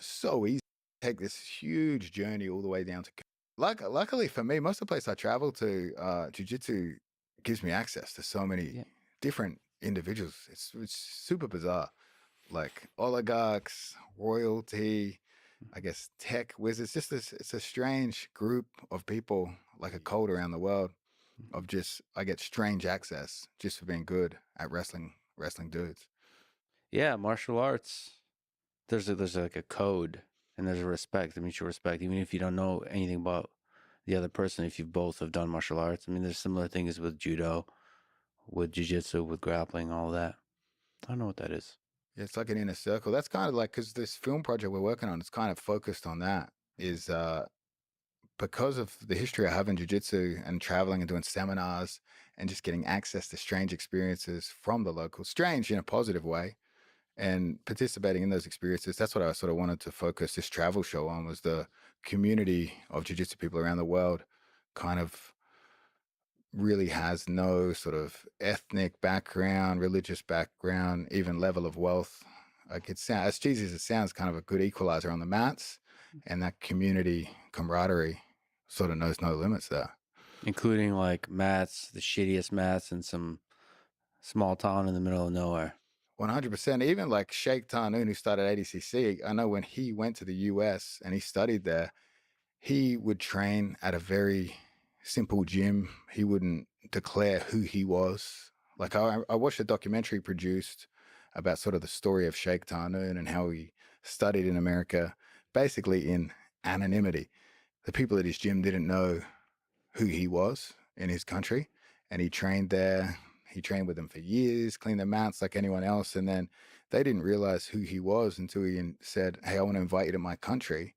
so easy to take this huge journey all the way down to luckily for me, most of the place I travel to, jiu-jitsu gives me access to so many Yeah. different individuals. It's super bizarre. Like oligarchs, royalty, I guess tech wizards, just this it's a strange group of people, like a cult around the world of just I get strange access just for being good at wrestling dudes. Yeah, martial arts. There's like a code and there's a respect, a mutual respect, even if you don't know anything about the other person. If you both have done martial arts, I mean, there's similar things with judo, with jiu-jitsu, with grappling, all that. I don't know what that is. Yeah, it's like an inner circle. That's kind of like because this film project we're working on, it's kind of focused on that. Is because of the history I have in jiu-jitsu and traveling and doing seminars and just getting access to strange experiences from the locals, strange in a positive way, and participating in those experiences. That's what I sort of wanted to focus this travel show on was the community of jiu-jitsu people around the world kind of really has no sort of ethnic background, religious background, even level of wealth. Like it sounds as cheesy as it sounds, kind of a good equalizer on the mats, and that community camaraderie sort of knows no limits there. Including like mats, the shittiest mats in some small town in the middle of nowhere. 100%. Even like Sheikh Tarnoon, who started ADCC, I know when he went to the US and he studied there, he would train at a very simple gym. He wouldn't declare who he was. Like I watched a documentary produced about sort of the story of Sheikh Tarnoon and how he studied in America, basically in anonymity. The people at his gym didn't know who he was in his country, and he trained there. He trained with them for years, cleaned their mats like anyone else, and then they didn't realize who he was until he said, "Hey, I want to invite you to my country."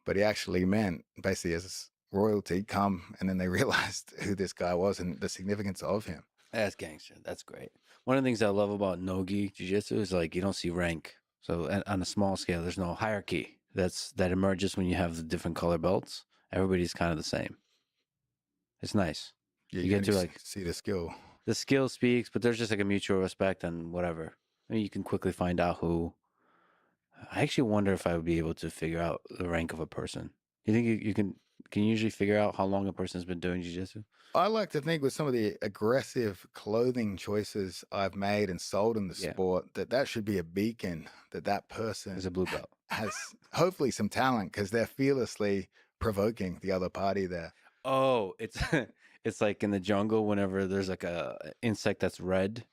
But he actually meant basically as royalty come, and then they realized who this guy was and the significance of him. That's gangster. That's great. One of the things I love about no-gi jiu-jitsu is like you don't see rank. So on a small scale, there's no hierarchy. That emerges when you have the different color belts. Everybody's kind of the same. It's nice. Yeah, You you get only to like see the skill. the skill speaks, but there's just like a mutual respect and whatever. I mean, you can quickly find out who. I actually wonder if I would be able to figure out the rank of a person. You think you can? Can you usually figure out how long a person's been doing jiu-jitsu? I like to think with some of the aggressive clothing choices I've made and sold in the Yeah, sport, that should be a beacon that that there's a person blue belt. has hopefully some talent because they're fearlessly provoking the other party there. Oh, it's it's like in the jungle whenever there's like a insect that's red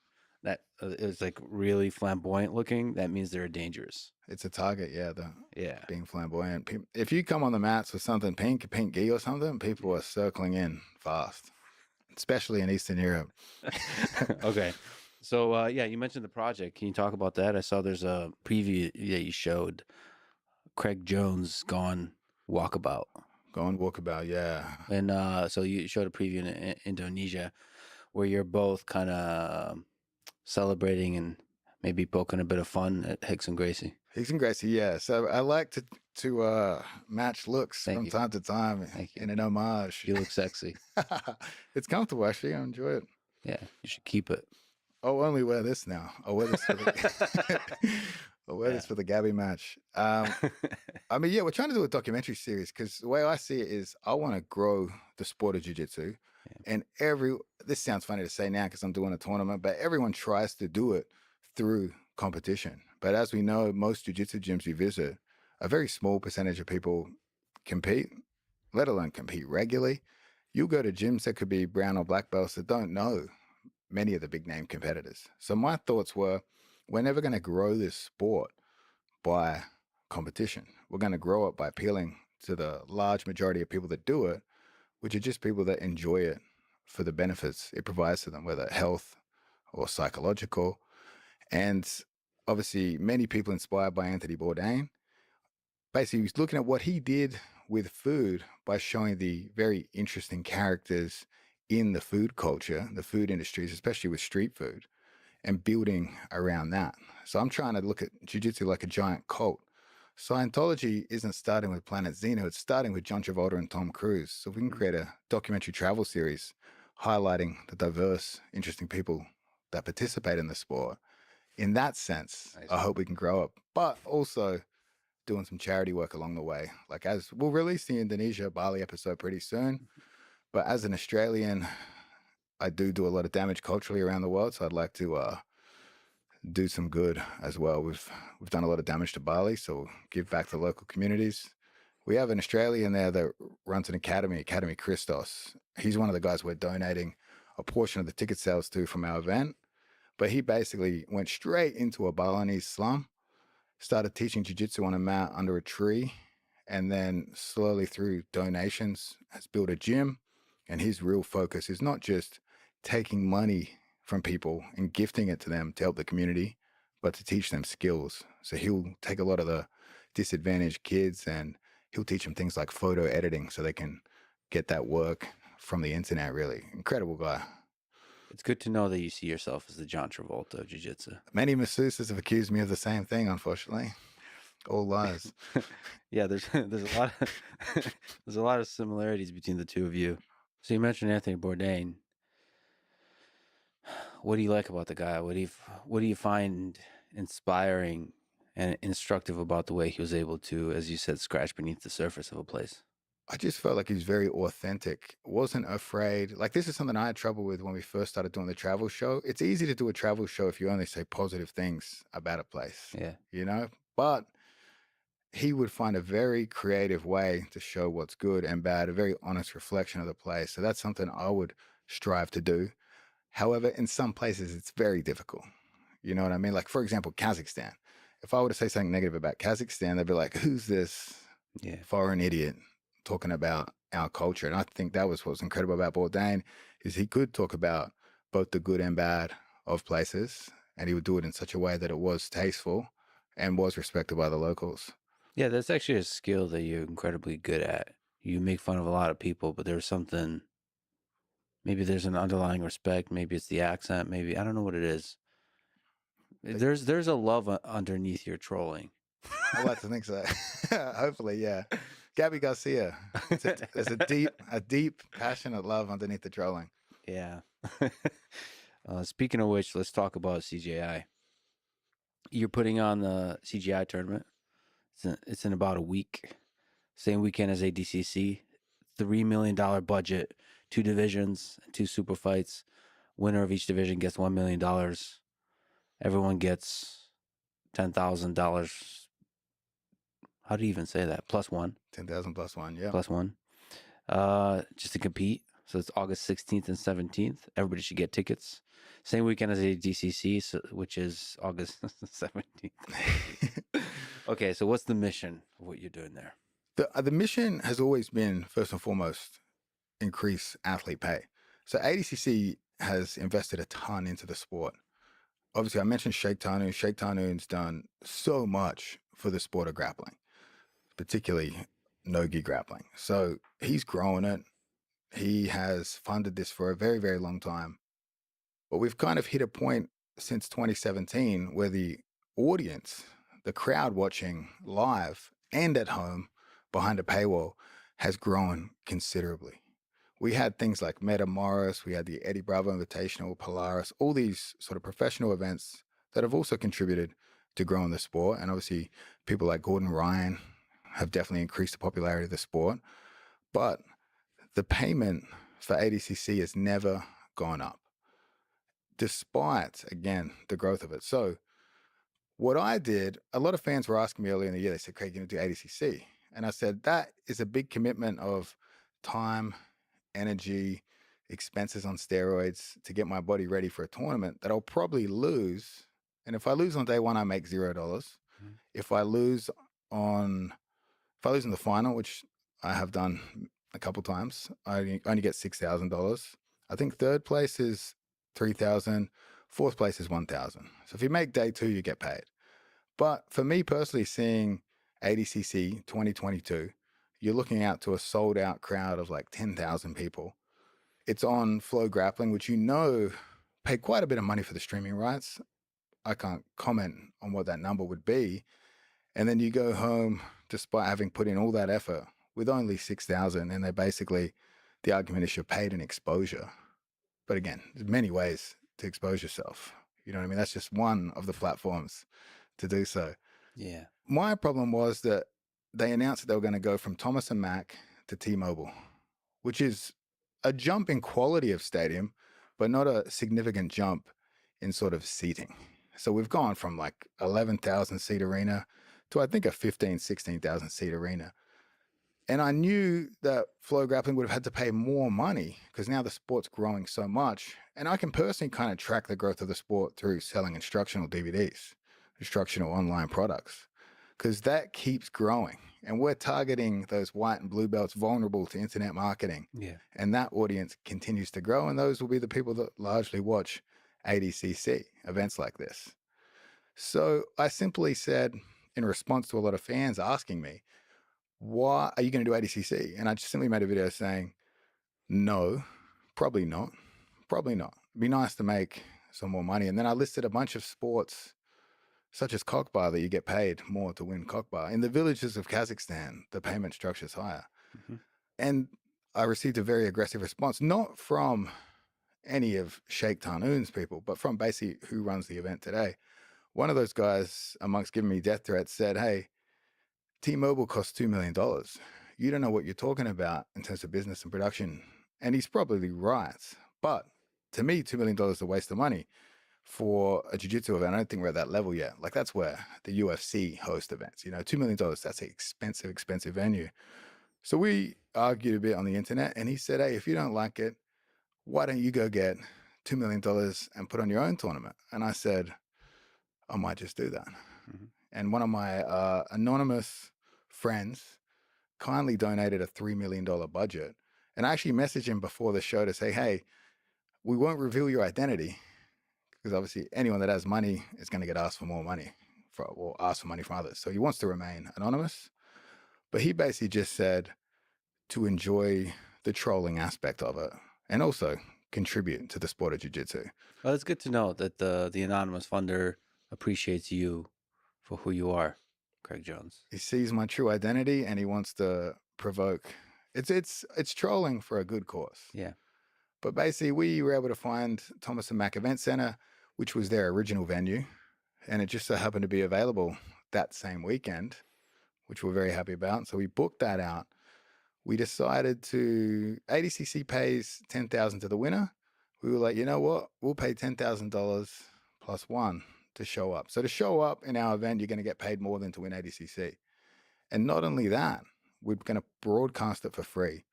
that is like really flamboyant looking, that means they're dangerous. It's a target, yeah, the Yeah. being flamboyant. If you come on the mats with something pink, a pink gi or something, people Yeah. are circling in fast, especially in Eastern Europe. Okay. So yeah, you mentioned the project. Can you talk about that? I saw there's a preview that you showed. Craig Jones gone walkabout. Go on walkabout, yeah. And so you showed a preview in Indonesia where you're both kind of celebrating and maybe poking a bit of fun at Hicks and Gracie. He's and Gracie, yeah. So I like to match looks Thank from you. time to time Thank you. in an homage. You look sexy. It's comfortable actually. I enjoy it. Yeah, you should keep it. I'll only wear this now. I'll wear this for the I'll wear this Yeah. for the Gabby match. I mean, yeah, we're trying to do a documentary series because the way I see it is I want to grow the sport of jiu-jitsu. Yeah. And this sounds funny to say now because I'm doing a tournament, but everyone tries to do it through competition. But as we know, most jiu-jitsu gyms we visit, a very small percentage of people compete, let alone compete regularly. You'll go to gyms that could be brown or black belts that don't know many of the big name competitors. So my thoughts were, we're never going to grow this sport by competition. We're going to grow it by appealing to the large majority of people that do it, which are just people that enjoy it for the benefits it provides to them, whether health or psychological. And obviously, many people inspired by Anthony Bourdain. Basically, he was looking at what he did with food by showing the very interesting characters in the food culture, the food industries, especially with street food, and building around that. So I'm trying to look at jiu-jitsu like a giant cult. Scientology isn't starting with Planet Zeno, it's starting with John Travolta and Tom Cruise. So if we can create a documentary travel series highlighting the diverse, interesting people that participate in the sport, in that sense, I Nice. hope we can grow up. But also doing some charity work along the way. Like, as we'll release the Indonesia Bali episode pretty soon, but as an Australian, I do a lot of damage culturally around the world. So I'd like to do some good as well. We've done a lot of damage to Bali, so we'll give back to local communities. We have an Australian there that runs an academy, Academy Christos. He's one of the guys we're donating a portion of the ticket sales to from our event. But he basically went straight into a Balinese slum, started teaching jiu-jitsu on a mat under a tree, and then slowly through donations has built a gym. And his real focus is not just taking money from people and gifting it to them to help the community, but to teach them skills. So he'll take a lot of the disadvantaged kids and he'll teach them things like photo editing so they can get that work from the internet. Really incredible guy. It's good to know that you see yourself as the John Travolta of jiu-jitsu. Many masseuses have accused me of the same thing, unfortunately. All lies. Yeah, there's a lot of there's a lot of similarities between the two of you. So you mentioned Anthony Bourdain. What do you like about the guy? What do you find inspiring and instructive about the way he was able to, as you said, scratch beneath the surface of a place? I just felt like he was very authentic, wasn't afraid. Like, this is something I had trouble with when we first started doing the travel show. It's easy to do a travel show if you only say positive things about a place, Yeah. But he would find a very creative way to show what's good and bad, a very honest reflection of the place. So that's something I would strive to do. However, in some places, it's very difficult. You know what I mean? Like, for example, Kazakhstan. If I were to say something negative about Kazakhstan, they'd be like, who's this foreign idiot talking about our culture? And I think that was what was incredible about Bourdain, is he could talk about both the good and bad of places, and he would do it in such a way that it was tasteful and was respected by the locals. Yeah, that's actually a skill that you're incredibly good at. You make fun of a lot of people, but there's something, maybe there's an underlying respect, maybe it's the accent, maybe, I don't know what it is. There's a love underneath your trolling. I like to think so. Hopefully, yeah. Gabby Garcia. There's a deep, passionate love underneath the trolling. Yeah. Speaking of which, let's talk about CGI. You're putting on the CGI tournament. It's in about a week. Same weekend as ADCC. $3 million budget, 2 divisions, 2 super fights. Winner of each division gets $1 million. Everyone gets $10,000. How do you even say that? Plus one. 10,000 plus one, yeah. Plus one. Just to compete. So it's August 16th and 17th. Everybody should get tickets. Same weekend as ADCC, which is August 17th. Okay, so what's the mission of what you're doing there? The mission has always been, first and foremost, increase athlete pay. So ADCC has invested a ton into the sport. Obviously, I mentioned Sheikh Tanu. Sheikh Tanu's done so much for the sport of grappling, particularly no-gi grappling. So he's growing it. He has funded this for a very, very long time. But we've kind of hit a point since 2017 where the audience, the crowd watching live and at home behind a paywall, has grown considerably. We had things like Meta Morris, we had the Eddie Bravo Invitational, Polaris, all these sort of professional events that have also contributed to growing the sport. And obviously, people like Gordon Ryan have definitely increased the popularity of the sport. But the payment for ADCC has never gone up, despite, again, the growth of it. So what I did, a lot of fans were asking me earlier in the year, they said, Craig, you're going to do ADCC. And I said, that is a big commitment of time, energy, expenses on steroids to get my body ready for a tournament that I'll probably lose. And if I lose on day one, I make $0. Mm-hmm. If I lose in the final, which I have done a couple times, I only get $6,000. I think third place is $3,000. Fourth place is $1,000. So if you make day two, you get paid. But for me personally, seeing ADCC 2022, you're looking out to a sold out crowd of like 10,000 people. It's on Flow Grappling, which paid quite a bit of money for the streaming rights. I can't comment on what that number would be. And then you go home, despite having put in all that effort, with only 6,000. And the argument is you're paid in exposure. But again, there's many ways to expose yourself. You know what I mean? That's just one of the platforms to do so. Yeah. My problem was that they announced that they were going to go from Thomas and Mack to T-Mobile, which is a jump in quality of stadium, but not a significant jump in sort of seating. So we've gone from like 11,000 seat arena to I think a 15, 16,000 seat arena. And I knew that Flow Grappling would have had to pay more money because now the sport's growing so much. And I can personally kind of track the growth of the sport through selling instructional DVDs, instructional online products, because that keeps growing. And we're targeting those white and blue belts vulnerable to internet marketing. Yeah. And that audience continues to grow. And those will be the people that largely watch ADCC events like this. So I simply said, in response to a lot of fans asking me, why are you going to do ADCC? And I just simply made a video saying, no, probably not. Probably not. It'd be nice to make some more money. And then I listed a bunch of sports, such as cockbar, that you get paid more to win cockbar. In the villages of Kazakhstan, the payment structure is higher. Mm-hmm. And I received a very aggressive response, not from any of Sheikh Tarnoon's people, but from basically who runs the event today. One of those guys, amongst giving me death threats, said, hey, T-Mobile costs $2 million. You don't know what you're talking about in terms of business and production. And he's probably right. But to me, $2 million is a waste of money for a jiu-jitsu event. I don't think we're at that level yet. Like that's where the UFC host events, $2 million, that's an expensive venue. So we argued a bit on the internet and he said, hey, if you don't like it, why don't you go get $2 million and put on your own tournament? And I said, I might just do that. Mm-hmm. And one of my anonymous friends kindly donated a $3 million budget. And I actually messaged him before the show to say, hey, we won't reveal your identity because obviously anyone that has money is going to get asked for more money or ask for money from others. So he wants to remain anonymous. But he basically just said to enjoy the trolling aspect of it and also contribute to the sport of jiu-jitsu. Well, it's good to know that the anonymous funder appreciates you for who you are, Craig Jones. He sees my true identity and he wants to provoke. It's trolling for a good cause. Yeah. But basically, we were able to find Thomas and Mack Event Center, which was their original venue, and it just so happened to be available that same weekend, which we're very happy about. So we booked that out. We decided to ADCC pays $10,000 to the winner. We were like, you know what? We'll pay $10,000 plus one to show up. So to show up in our event, you're going to get paid more than to win ADCC. And not only that, we're going to broadcast it for free.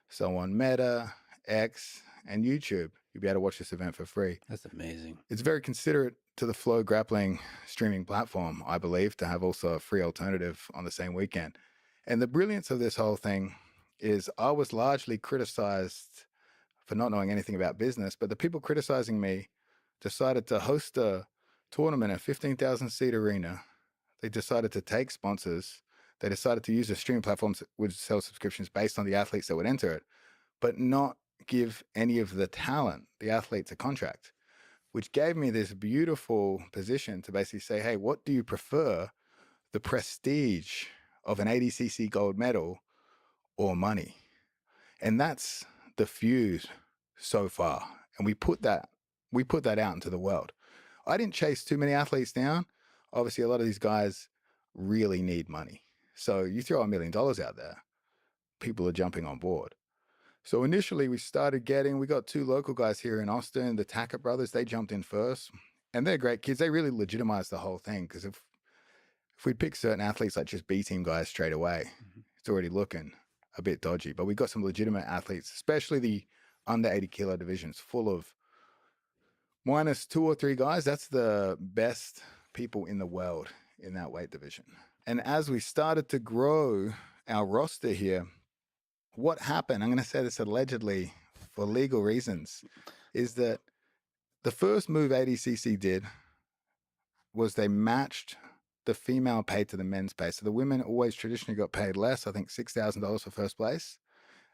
So on Meta, X, and YouTube, you'll be able to watch this event for free. That's amazing. It's very considerate to the Flow Grappling streaming platform, I believe, to have also a free alternative on the same weekend. And the brilliance of this whole thing is I was largely criticized for not knowing anything about business, but the people criticizing me decided to host a tournament at 15,000 seat arena. They decided to take sponsors. They decided to use the streaming platforms that would sell subscriptions based on the athletes that would enter it, but not give any of the talent, the athletes, a contract, which gave me this beautiful position to basically say, hey, what do you prefer, the prestige of an ADCC gold medal or money? And that's the fuse so far. And we put that out into the world. I didn't chase too many athletes down. Obviously, a lot of these guys really need money. So you throw $1 million out there, people are jumping on board. So initially we got two local guys here in Austin, the Tackett brothers. They jumped in first and they're great kids. They really legitimized the whole thing because if we'd pick certain athletes like just B-team guys straight away, it's already looking a bit dodgy. But we got some legitimate athletes, especially the under 80 kilo divisions, full of minus 2 or 3 guys. That's the best people in the world in that weight division. And as we started to grow our roster here, what happened, I'm going to say this allegedly for legal reasons, is that the first move ADCC did was they matched the female pay to the men's pay. So the women always traditionally got paid less, I think $6,000 for first place.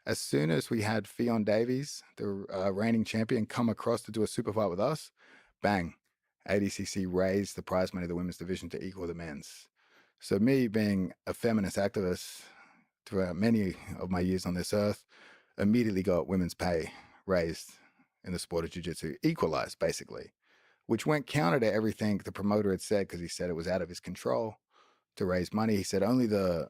As soon as we had Fionn Davies, the reigning champion, come across to do a super fight with us, bang, ADCC raised the prize money of the women's division to equal the men's. So me being a feminist activist throughout many of my years on this earth, immediately got women's pay raised in the sport of jiu-jitsu, equalized basically, which went counter to everything the promoter had said because he said it was out of his control. to raise money. He said only the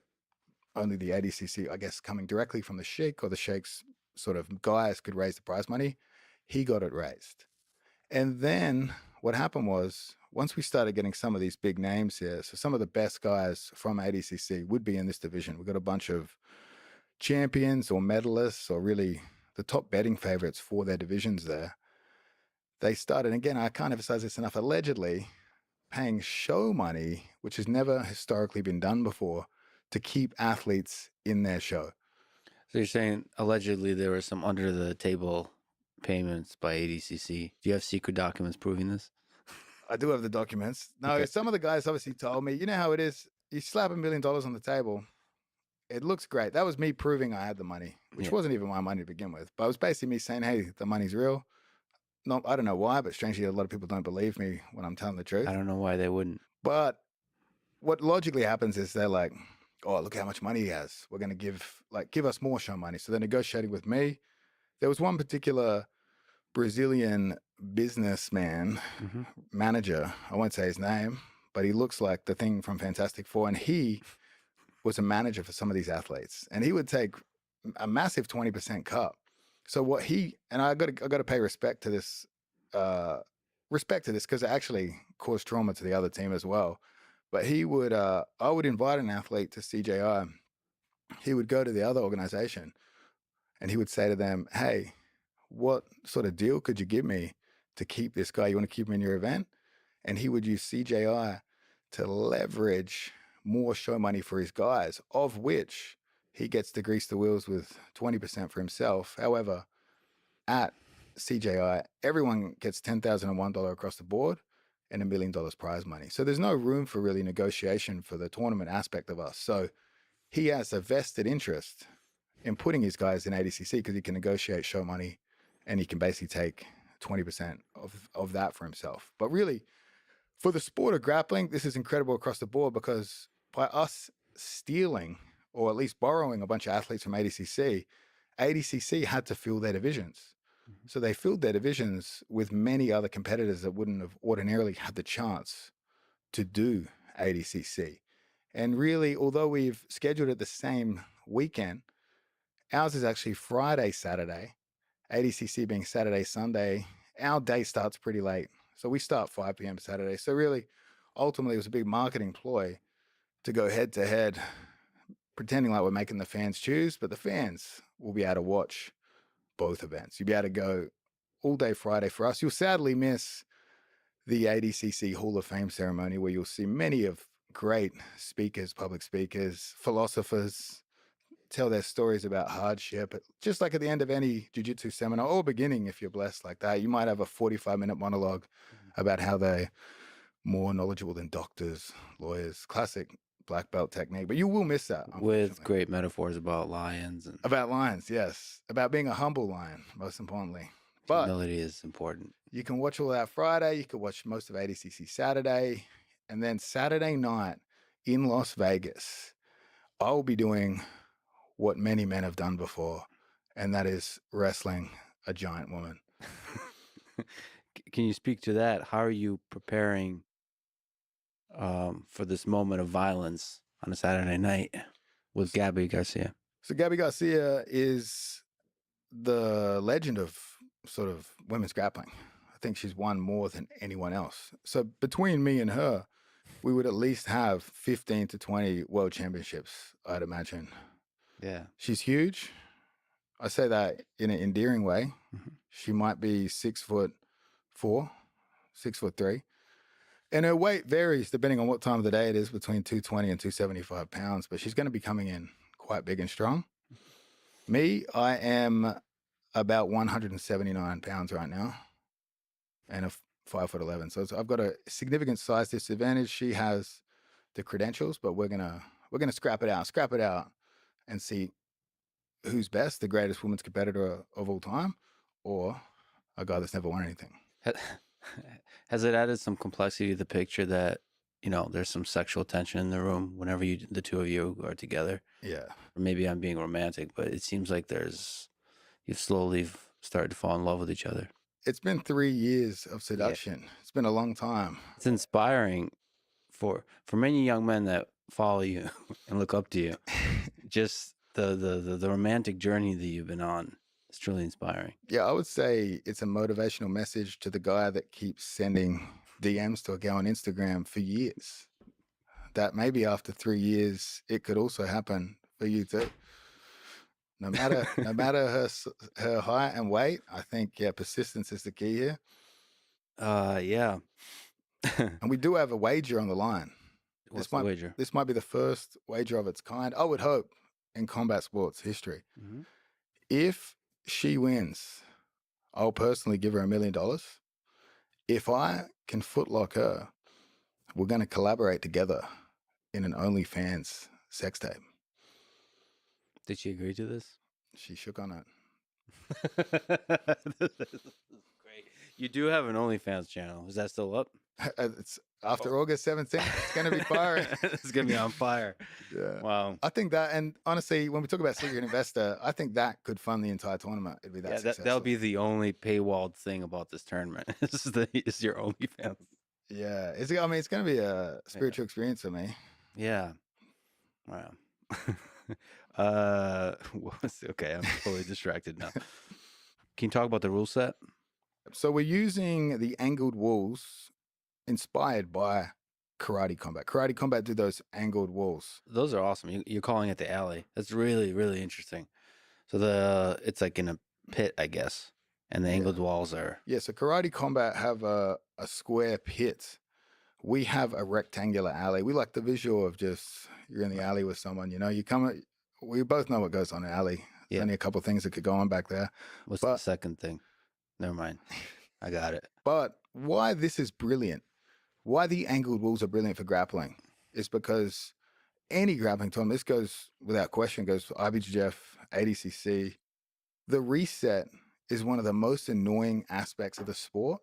ADCC, I guess, coming directly from the sheikh or the sheikh's sort of guys could raise the prize money. He got it raised. And then what happened was, once we started getting some of these big names here, so some of the best guys from ADCC would be in this division. We've got a bunch of champions or medalists or really the top betting favorites for their divisions there. They started, and again, I can't emphasize this enough, allegedly paying show money, which has never historically been done before, to keep athletes in their show. So you're saying allegedly there were some under the table payments by ADCC. Do you have secret documents proving this? I do have the documents. No, Okay. some of the guys obviously told me, you know how it is. You slap $1 million on the table, it looks great. That was me proving I had the money, which wasn't even my money to begin with. But it was basically me saying, hey, the money's real. No, I don't know why, but strangely, a lot of people don't believe me when I'm telling the truth. I don't know why they wouldn't. But what logically happens is they're like, oh, look how much money he has. We're going to give us more show money. So they're negotiating with me. There was one particular Brazilian businessman, manager, I won't say his name, but he looks like the thing from Fantastic Four. And he was a manager for some of these athletes. And he would take a massive 20% cut. So what I got to pay respect to this because it actually caused trauma to the other team as well. But I would invite an athlete to CJI. He would go to the other organization and he would say to them, hey, what sort of deal could you give me to keep this guy? You want to keep him in your event? And he would use CJI to leverage more show money for his guys, of which he gets to grease the wheels with 20% for himself. However, at CJI, everyone gets $10,001 across the board and $1 million prize money. So there's no room for really negotiation for the tournament aspect of us. So he has a vested interest in putting his guys in ADCC because he can negotiate show money and he can basically take 20% of that for himself. But really, for the sport of grappling, this is incredible across the board because by us stealing or at least borrowing a bunch of athletes from ADCC had to fill their divisions. So they filled their divisions with many other competitors that wouldn't have ordinarily had the chance to do ADCC. And really, although we've scheduled it the same weekend, ours is actually Friday, Saturday, ADCC being Saturday, Sunday. Our day starts pretty late. So we start 5 p.m. Saturday. So really, ultimately, it was a big marketing ploy to go head to head, pretending like we're making the fans choose, but the fans will be able to watch both events. You'll be able to go all day Friday for us. You'll sadly miss the ADCC Hall of Fame ceremony where you'll see many of great speakers, public speakers, philosophers tell their stories about hardship. Just like at the end of any jiu-jitsu seminar or beginning, if you're blessed like that, you might have a 45-minute monologue about how they're more knowledgeable than doctors, lawyers, classic black belt technique. But you will miss that. With great metaphors about lions. About lions, yes. About being a humble lion, most importantly. But humility is important. You can watch all that Friday. You can watch most of ADCC Saturday. And then Saturday night in Las Vegas, I'll be doing what many men have done before, and that is wrestling a giant woman. Can you speak to that? How are you preparing for this moment of violence on a Saturday night with Gabby Garcia? So Gabby Garcia is the legend of sort of women's grappling. I think she's won more than anyone else. So between me and her, we would at least have 15 to 20 world championships, I'd imagine. Yeah. She's huge. I say that in an endearing way. She might be 6'4", 6'3". And her weight varies depending on what time of the day it is, between 220 and 275 pounds, but she's going to be coming in quite big and strong. Me, I am about 179 pounds right now and a 5'11". So I've got a significant size disadvantage. She has the credentials, but we're gonna scrap it out and see who's best, the greatest women's competitor of all time, or a guy that's never won anything. Has it added some complexity to the picture that, there's some sexual tension in the room whenever the two of you are together? Yeah. Or maybe I'm being romantic, but it seems like you've slowly started to fall in love with each other. It's been 3 years of seduction. Yeah. It's been a long time. It's inspiring for many young men that follow you and look up to you. Just the romantic journey that you've been on. It's truly inspiring. Yeah, I would say it's a motivational message to the guy that keeps sending DMs to a girl on Instagram for years. That maybe after 3 years, it could also happen for you too. No matter her height and weight, I think persistence is the key here. Yeah. And we do have a wager on the line. What's the wager? This might be the first wager of its kind, I would hope, in combat sports history. Mm-hmm. If she wins, I'll personally give her $1 million. If I can footlock her, we're going to collaborate together in an OnlyFans sex tape. Did she agree to this? She shook on it. This is great. You do have an OnlyFans channel. Is that still up? It's after August 17th. It's going to be firing. It's going to be on fire. Yeah. Wow. I think that, and honestly, when we talk about secret investor, I think that could fund the entire tournament. It'd be that successful. That'll be the only paywalled thing about this tournament. Is your OnlyFans. Yeah. It's going to be a spiritual experience for me. Yeah. Wow. Okay, I'm totally distracted now. Can you talk about the rule set? So we're using the angled walls inspired by Karate Combat. Karate Combat did those angled walls. Those are awesome. You're calling it the alley. That's really, really interesting. So it's like in a pit, I guess, and the angled walls are. Yeah, so Karate Combat have a square pit. We have a rectangular alley. We like the visual of just you're in the alley with someone, we both know what goes on in an alley. There's only a couple of things that could go on back there. What's the second thing? Never mind. I got it. But why this is brilliant, why the angled walls are brilliant for grappling is because any grappling tournament, this goes without question, goes for IBJJF, ADCC. The reset is one of the most annoying aspects of the sport.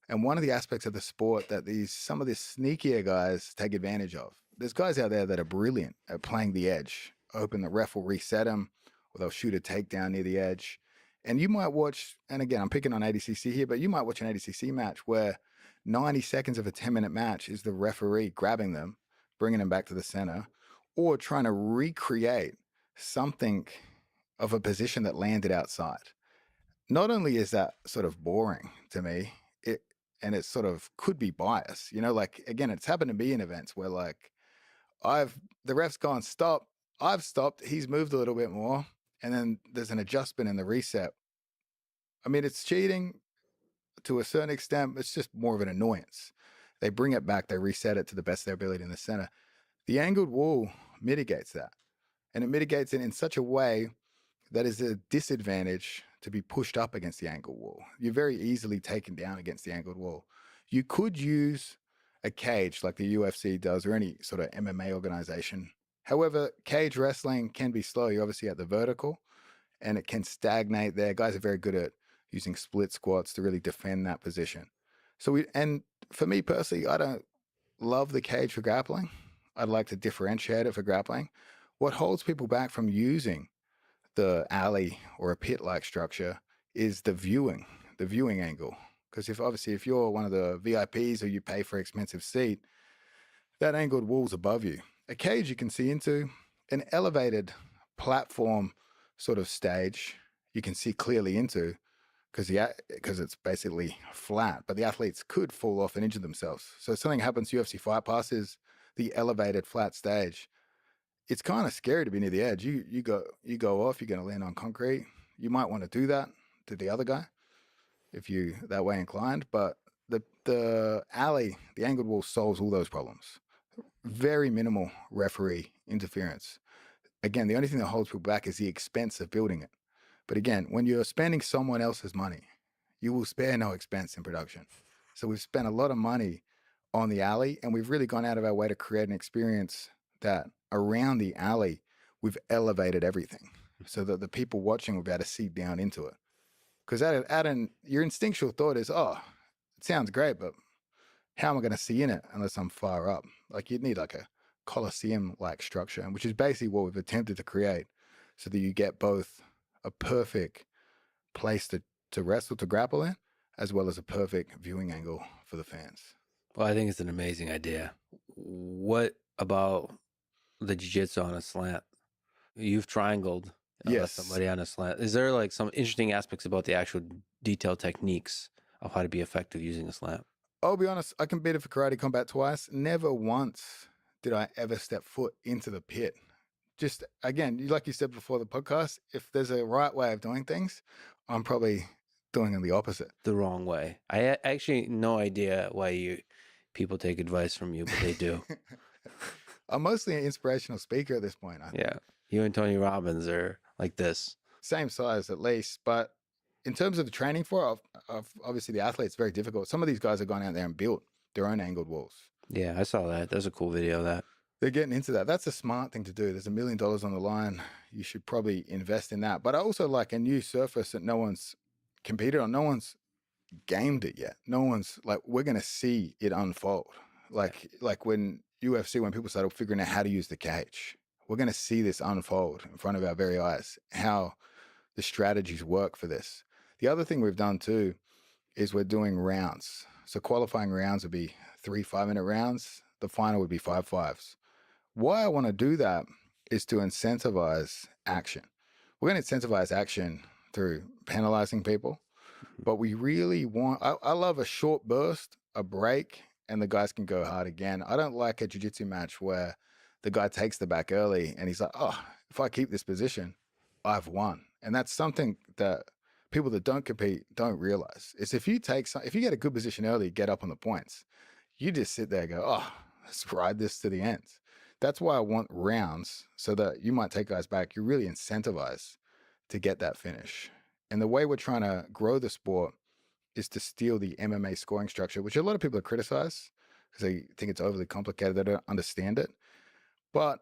And one of the aspects of the sport that some of these sneakier guys take advantage of. There's guys out there that are brilliant at playing the edge. Open, the ref will reset them, or they'll shoot a takedown near the edge. And you might watch, and again, I'm picking on ADCC here, but you might watch an ADCC match where 90 seconds of a 10-minute match is the referee grabbing them, bringing them back to the center, or trying to recreate something of a position that landed outside. Not only is that sort of boring to me, and it sort of could be bias, again, it's happened to me in events where the ref's gone, stop, I've stopped, he's moved a little bit more, and then there's an adjustment in the reset. I mean, it's cheating to a certain extent, it's just more of an annoyance. They bring it back, they reset it to the best of their ability in the center. The angled wall mitigates that, and it mitigates it in such a way that is a disadvantage to be pushed up against the angled wall. You're very easily taken down against the angled wall. You could use a cage like the UFC does or any sort of MMA organization. However, cage wrestling can be slow. You're obviously at the vertical and it can stagnate there. Guys are very good at using split squats to really defend that position. And for me personally, I don't love the cage for grappling. I'd like to differentiate it for grappling. What holds people back from using the alley or a pit-like structure is the viewing angle. Because if you're one of the VIPs or you pay for an expensive seat, that angled wall's above you. A cage you can see into, an elevated platform sort of stage you can see clearly into because it's basically flat, but the athletes could fall off and injure themselves. So if something happens, UFC Fight Pass is the elevated flat stage. It's kind of scary to be near the edge. You go off, you're going to land on concrete. You might want to do that to the other guy if you that way inclined. But the alley, the angled wall solves all those problems. Very minimal referee interference. Again, the only thing that holds people back is the expense of building it. But again, when you're spending someone else's money, you will spare no expense in production. So we've spent a lot of money on the alley, and we've really gone out of our way to create an experience that around the alley, we've elevated everything so that the people watching will be able to see down into it. Because your instinctual thought is, oh, it sounds great, but how am I going to see in it unless I'm far up? Like you'd need like a Colosseum-like structure, which is basically what we've attempted to create so that you get both a perfect place to wrestle, to grapple in, as well as a perfect viewing angle for the fans. Well, I think it's an amazing idea. What about the jiu-jitsu on a slant. You've triangled Yes. somebody on a slant. Is there like some interesting aspects about the actual detailed techniques of how to be effective using a slant? I'll be honest, I competed for karate combat twice. Never once did I ever step foot into the pit. Just again, like you said before the podcast, if there's a right way of doing things, I'm probably doing it the opposite. The wrong way. I actually no idea why people take advice from you, but they do. I'm mostly an inspirational speaker at this point. I think. Yeah. You and Tony Robbins are like this. Same size at least, but in terms of the training for it, obviously the athlete's very difficult. Some of these guys have gone out there and built their own angled walls. Yeah, I saw that. There's a cool video of that. They're getting into that. That's a smart thing to do. There's $1 million on the line. You should probably invest in that. But I also like a new surface that no one's competed on. No one's gamed it yet. No one's like, we're going to see it unfold. Like when UFC, when people started figuring out how to use the cage, we're going to see this unfold in front of our very eyes, how the strategies work for this. The other thing we've done too is we're doing rounds. So qualifying rounds would be 3 5-minute rounds. The final would be 5 5s. Why I want to do that is to incentivize action. We're going to incentivize action through penalizing people, but we really want, I love a short burst, a break, and the guys can go hard again. I don't like a jiu-jitsu match where the guy takes the back early and he's like, oh, if I keep this position, I've won. And that's something that people that don't compete don't realize. Is if you get a good position early, get up on the points, you just sit there and go, oh, let's ride this to the end. That's why I want rounds, so that you might take guys back. You're really incentivized to get that finish. And the way we're trying to grow the sport is to steal the MMA scoring structure, which a lot of people criticize because they think it's overly complicated. They don't understand it. But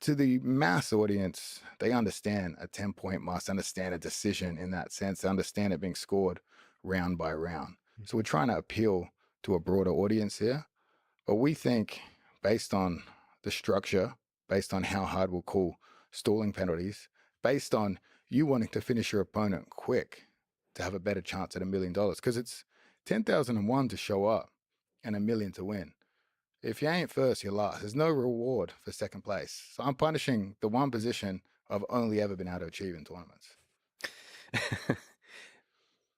to the mass audience, they understand a 10-point must, understand a decision in that sense, they understand it being scored round by round. So we're trying to appeal to a broader audience here. But we think, based on the structure, based on how hard we'll call stalling penalties, based on you wanting to finish your opponent quick to have a better chance at $1 million, because it's 10,001 to show up and $1 million to win. If you ain't first, you're last. There's no reward for second place. So I'm punishing the one position I've only ever been able to achieve in tournaments.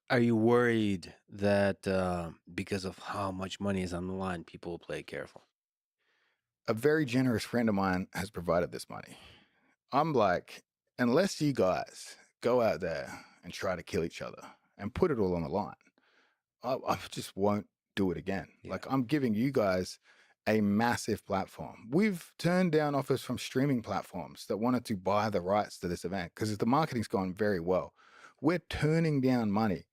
Are you worried that because of how much money is on the line, people will play careful? A very generous friend of mine has provided this money. I'm like, unless you guys go out there and try to kill each other and put it all on the line, I just won't do it again. Yeah. Like, I'm giving you guys a massive platform. We've turned down offers from streaming platforms that wanted to buy the rights to this event because the marketing's gone very well. We're turning down money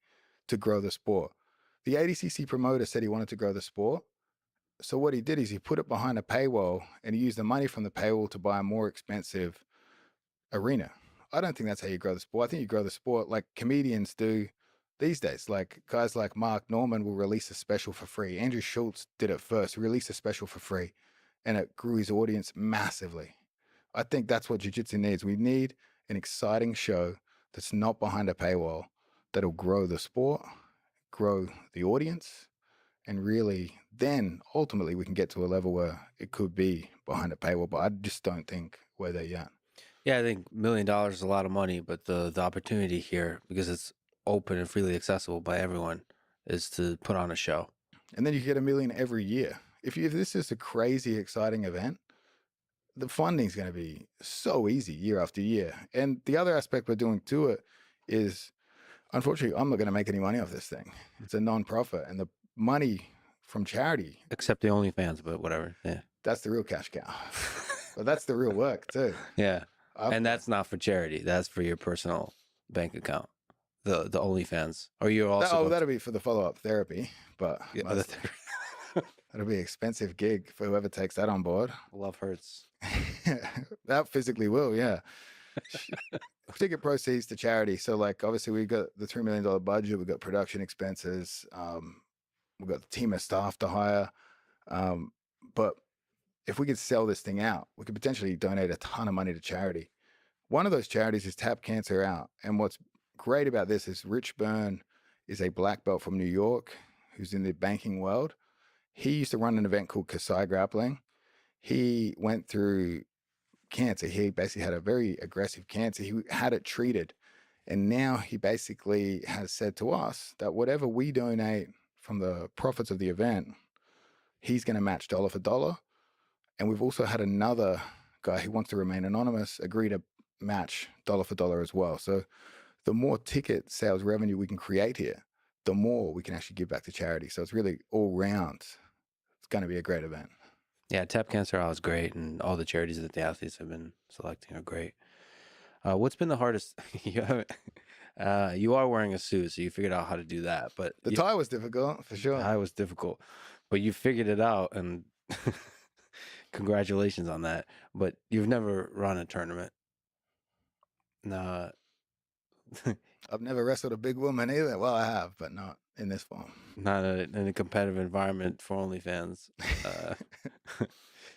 to grow the sport. The ADCC promoter said he wanted to grow the sport. So what he did is he put it behind a paywall and he used the money from the paywall to buy a more expensive arena. I don't think that's how you grow the sport. I think you grow the sport like comedians do these days. Like guys like Mark Norman will release a special for free. Andrew Schultz did it first. He released a special for free and it grew his audience massively. I think that's what jiu-jitsu needs. We need an exciting show that's not behind a paywall, that'll grow the sport, grow the audience, and really then ultimately we can get to a level where it could be behind a paywall, but I just don't think we're there yet. Yeah, I think $1 million is a lot of money, but the opportunity here, because it's open and freely accessible by everyone, is to put on a show. And then you get $1 million every year. If this is a crazy, exciting event, the funding is going to be so easy year after year. And the other aspect we're doing to it is, unfortunately, I'm not going to make any money off this thing. It's a non-profit, and the money from charity, except the OnlyFans, but whatever. Yeah, that's the real cash cow. But that's the real work too. Yeah, and that's not for charity. That's for your personal bank account. The OnlyFans, or you also that'll be for the follow-up therapy, but yeah, that'll be an expensive gig for whoever takes that on board. Love hurts. That physically will, yeah. Ticket proceeds to charity. So like obviously we've got the $3 million budget, we've got production expenses, we've got the team of staff to hire. But if we could sell this thing out, we could potentially donate a ton of money to charity. One of those charities is Tap Cancer Out. And what's great about this is Rich Byrne is a black belt from New York who's in the banking world. He used to run an event called Kasai Grappling. He went through cancer. He basically had a very aggressive cancer. He had it treated. And now he basically has said to us that whatever we donate from the profits of the event, he's going to match dollar for dollar. And we've also had another guy who wants to remain anonymous agree to match dollar for dollar as well. So the more ticket sales revenue we can create here, the more we can actually give back to charity. So it's really all round. It's going to be a great event. Yeah, Tap Cancer Hour is great, and all the charities that the athletes have been selecting are great. What's been the hardest? You haven't. You are wearing a suit, so you figured out how to do that. But The tie was difficult for sure. the tie was difficult, but you figured it out, and congratulations on that. But you've never run a tournament. No, I've never wrestled a big woman either. Well, I have, but not in this form. not in a competitive environment for OnlyFans.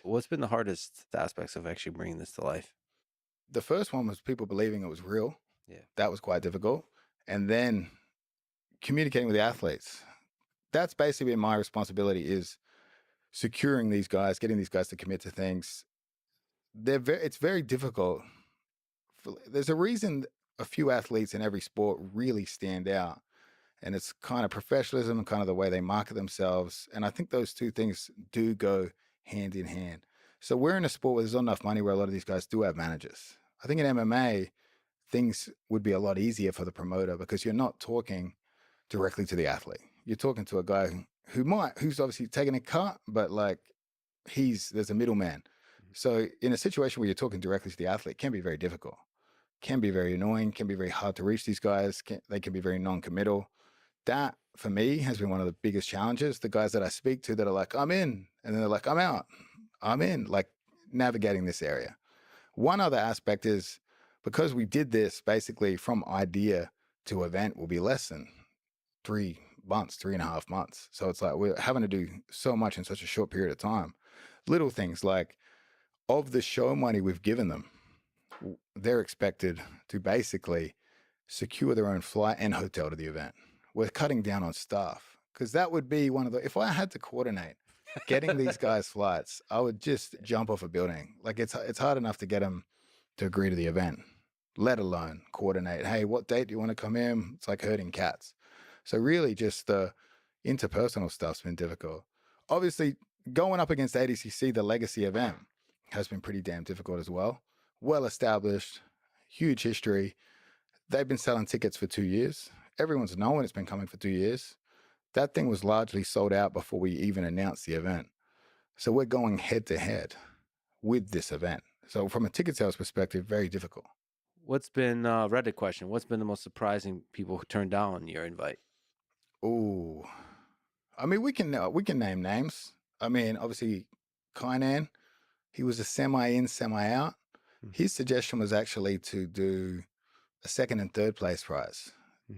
What's been the hardest aspects of actually bringing this to life? The first one was people believing it was real. Yeah. That was quite difficult. And then communicating with the athletes. That's basically my responsibility, is securing these guys, getting these guys to commit to things. It's very difficult. There's a reason a few athletes in every sport really stand out. And it's kind of professionalism and kind of the way they market themselves. And I think those two things do go hand in hand. So we're in a sport where there's not enough money, where a lot of these guys do have managers. I think in MMA, things would be a lot easier for the promoter, because you're not talking directly to the athlete. You're talking to a guy who's obviously taking a cut, but like there's a middleman. So in a situation where you're talking directly to the athlete, it can be very difficult, can be very annoying, can be very hard to reach these guys. They can be very non-committal. That, for me, has been one of the biggest challenges. The guys that I speak to that are like, I'm in, and then they're like, I'm out, I'm in, like navigating this area. One other aspect is, because we did this basically from idea to event will be less than 3 months, 3.5 months. So it's like we're having to do so much in such a short period of time. Little things like, of the show money we've given them, they're expected to basically secure their own flight and hotel to the event. We're cutting down on staff, because that would be one of the, if I had to coordinate getting these guys flights, I would just jump off a building. Like it's hard enough to get them to agree to the event, let alone coordinate. Hey, what date do you want to come in? It's like herding cats. So really just the interpersonal stuff's been difficult. Obviously, going up against ADCC, the legacy event, has been pretty damn difficult as well. Well established, huge history. They've been selling tickets for 2 years. Everyone's known it's been coming for 2 years. That thing was largely sold out before we even announced the event. So we're going head to head with this event. So from a ticket sales perspective, very difficult. What's been Reddit question? What's been the most surprising people who turned down your invite? Ooh, I mean, we can name names. I mean, obviously, Kainan, he was a semi-in, semi-out. His suggestion was actually to do a second and third place prize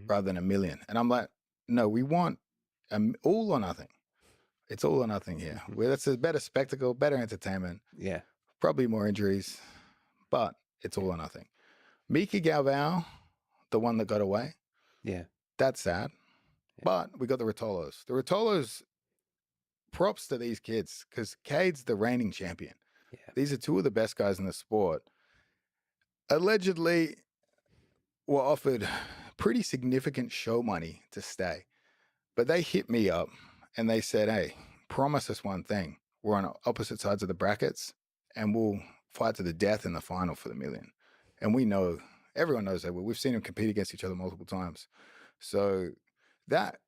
rather than $1 million. And I'm like, no, we want all or nothing. It's all or nothing here. That's a better spectacle, better entertainment. Yeah. Probably more injuries, but it's all or nothing. Mika Galvao, the one that got away. Yeah. That's sad. Yeah. But we got the Rotolos. The Rotolos, props to these kids, because Cade's the reigning champion. Yeah. These are two of the best guys in the sport. Allegedly were offered pretty significant show money to stay. But they hit me up and they said, hey, promise us one thing. We're on opposite sides of the brackets and we'll fight to the death in the final for the $1 million. And we know, everyone knows that. We've seen them compete against each other multiple times. So that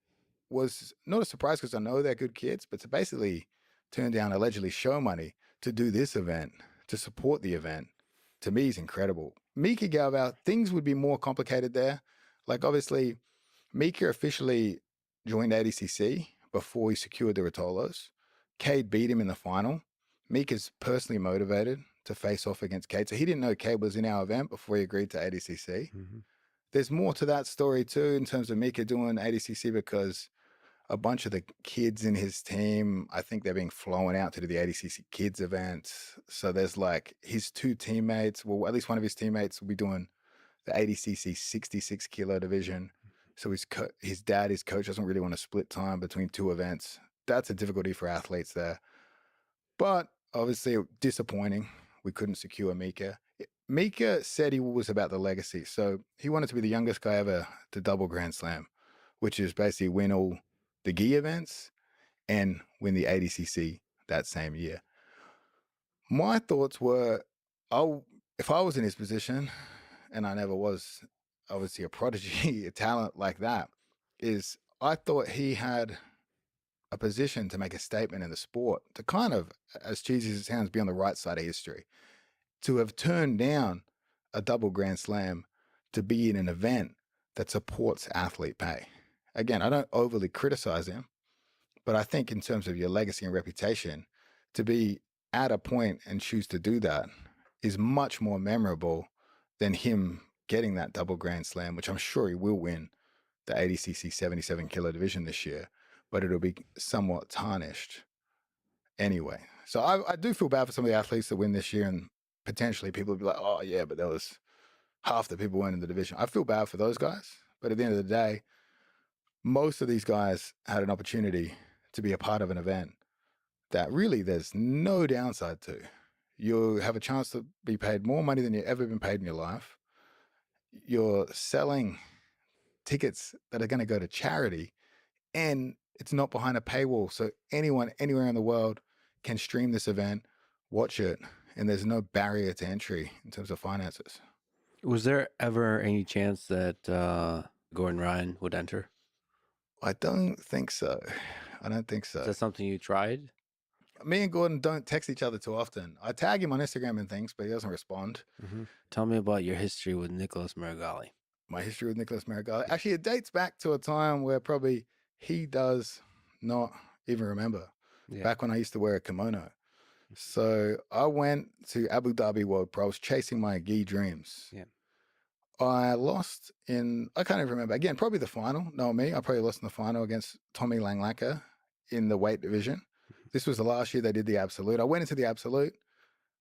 was not a surprise, because I know they're good kids, but to basically turn down allegedly show money to do this event, to support the event, to me is incredible. Mika Galvao, things would be more complicated there. Like obviously, Mika officially joined ADCC before he secured the Rotolos. Cade beat him in the final. Mika's personally motivated to face off against Cade. So he didn't know Cade was in our event before he agreed to ADCC. There's more to that story too, in terms of Mika doing ADCC, because a bunch of the kids in his team, I think they're being flown out to do the ADCC kids event. So there's like his two teammates, well, at least one of his teammates will be doing the ADCC 66 kilo division. So his dad, his coach, doesn't really want to split time between two events. That's a difficulty for athletes there. But obviously disappointing. we couldn't secure Mika. Mika said he was about the legacy. So he wanted to be the youngest guy ever to double Grand Slam, which is basically win all the gi events and win the ADCC that same year. My thoughts were, if I was in his position, and I never was obviously a prodigy, a talent like that, is I thought he had a position to make a statement in the sport, to kind of, as cheesy as it sounds, be on the right side of history. To have turned down a double Grand Slam to be in an event that supports athlete pay. Again, I don't overly criticize him, but I think in terms of your legacy and reputation, to be at a point and choose to do that is much more memorable than him getting that double Grand Slam, which I'm sure he will win the ADCC 77 kilo division this year, but it'll be somewhat tarnished anyway. So I do feel bad for some of the athletes that win this year, and potentially people will be like, oh yeah, but there was half the people weren't in the division. I feel bad for those guys, but at the end of the day, most of these guys had an opportunity to be a part of an event that really there's no downside to. You have a chance to be paid more money than you've ever been paid in your life. You're selling tickets that are going to go to charity, and it's not behind a paywall. So anyone, anywhere in the world can stream this event, watch it, and there's no barrier to entry in terms of finances. Was there ever any chance that Gordon Ryan would enter? I don't think so. I don't think Is so. that something you tried? Me and Gordon don't text each other too often. I tag him on Instagram and things, but he doesn't respond. Tell me about your history with Nicholas Marigali. My history with Nicholas Marigali. Actually, it dates back to a time where probably he does not even remember. Yeah. Back when I used to wear a kimono. So I went to Abu Dhabi World Pro. I was chasing my gi dreams. Yeah. I lost in, I can't even remember. Again, probably the final. No, me. I probably lost in the final against Tommy Langlaka in the weight division. This was the last year they did the absolute. I went into the absolute.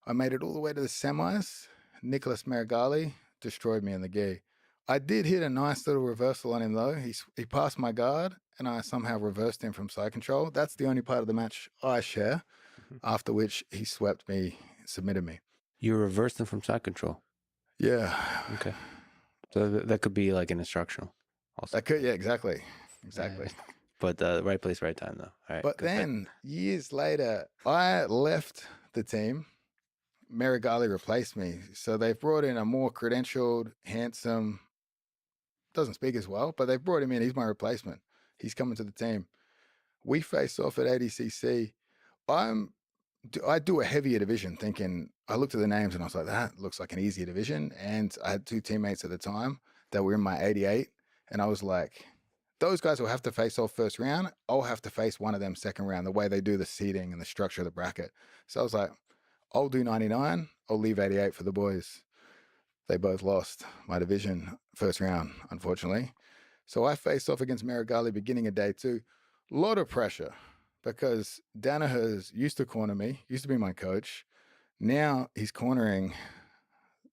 I made it all the way to the semis. Nicholas Marigali destroyed me in the gi. I did hit a nice little reversal on him though. He passed my guard and I somehow reversed him from side control. That's the only part of the match I share. After which he swept me, submitted me. You reversed him from side control. Yeah. Okay. So that could be like an instructional. Also. That could, yeah, exactly. But right place, right time, though. All right. But then years later, I left the team. Marigali replaced me. So they've brought in a more credentialed, handsome, doesn't speak as well, but they've brought him in. He's my replacement. He's coming to the team. We face off at ADCC. I do a heavier division thinking, I looked at the names and I was like, that looks like an easier division. And I had two teammates at the time that were in my 88. And I was like, those guys will have to face off first round. I'll have to face one of them second round, the way they do the seeding and the structure of the bracket. So I was like, I'll do 99. I'll leave 88 for the boys. They both lost my division first round, unfortunately. So I faced off against Marigali beginning of day 2. A lot of pressure because Danaher's used to corner me, used to be my coach. Now he's cornering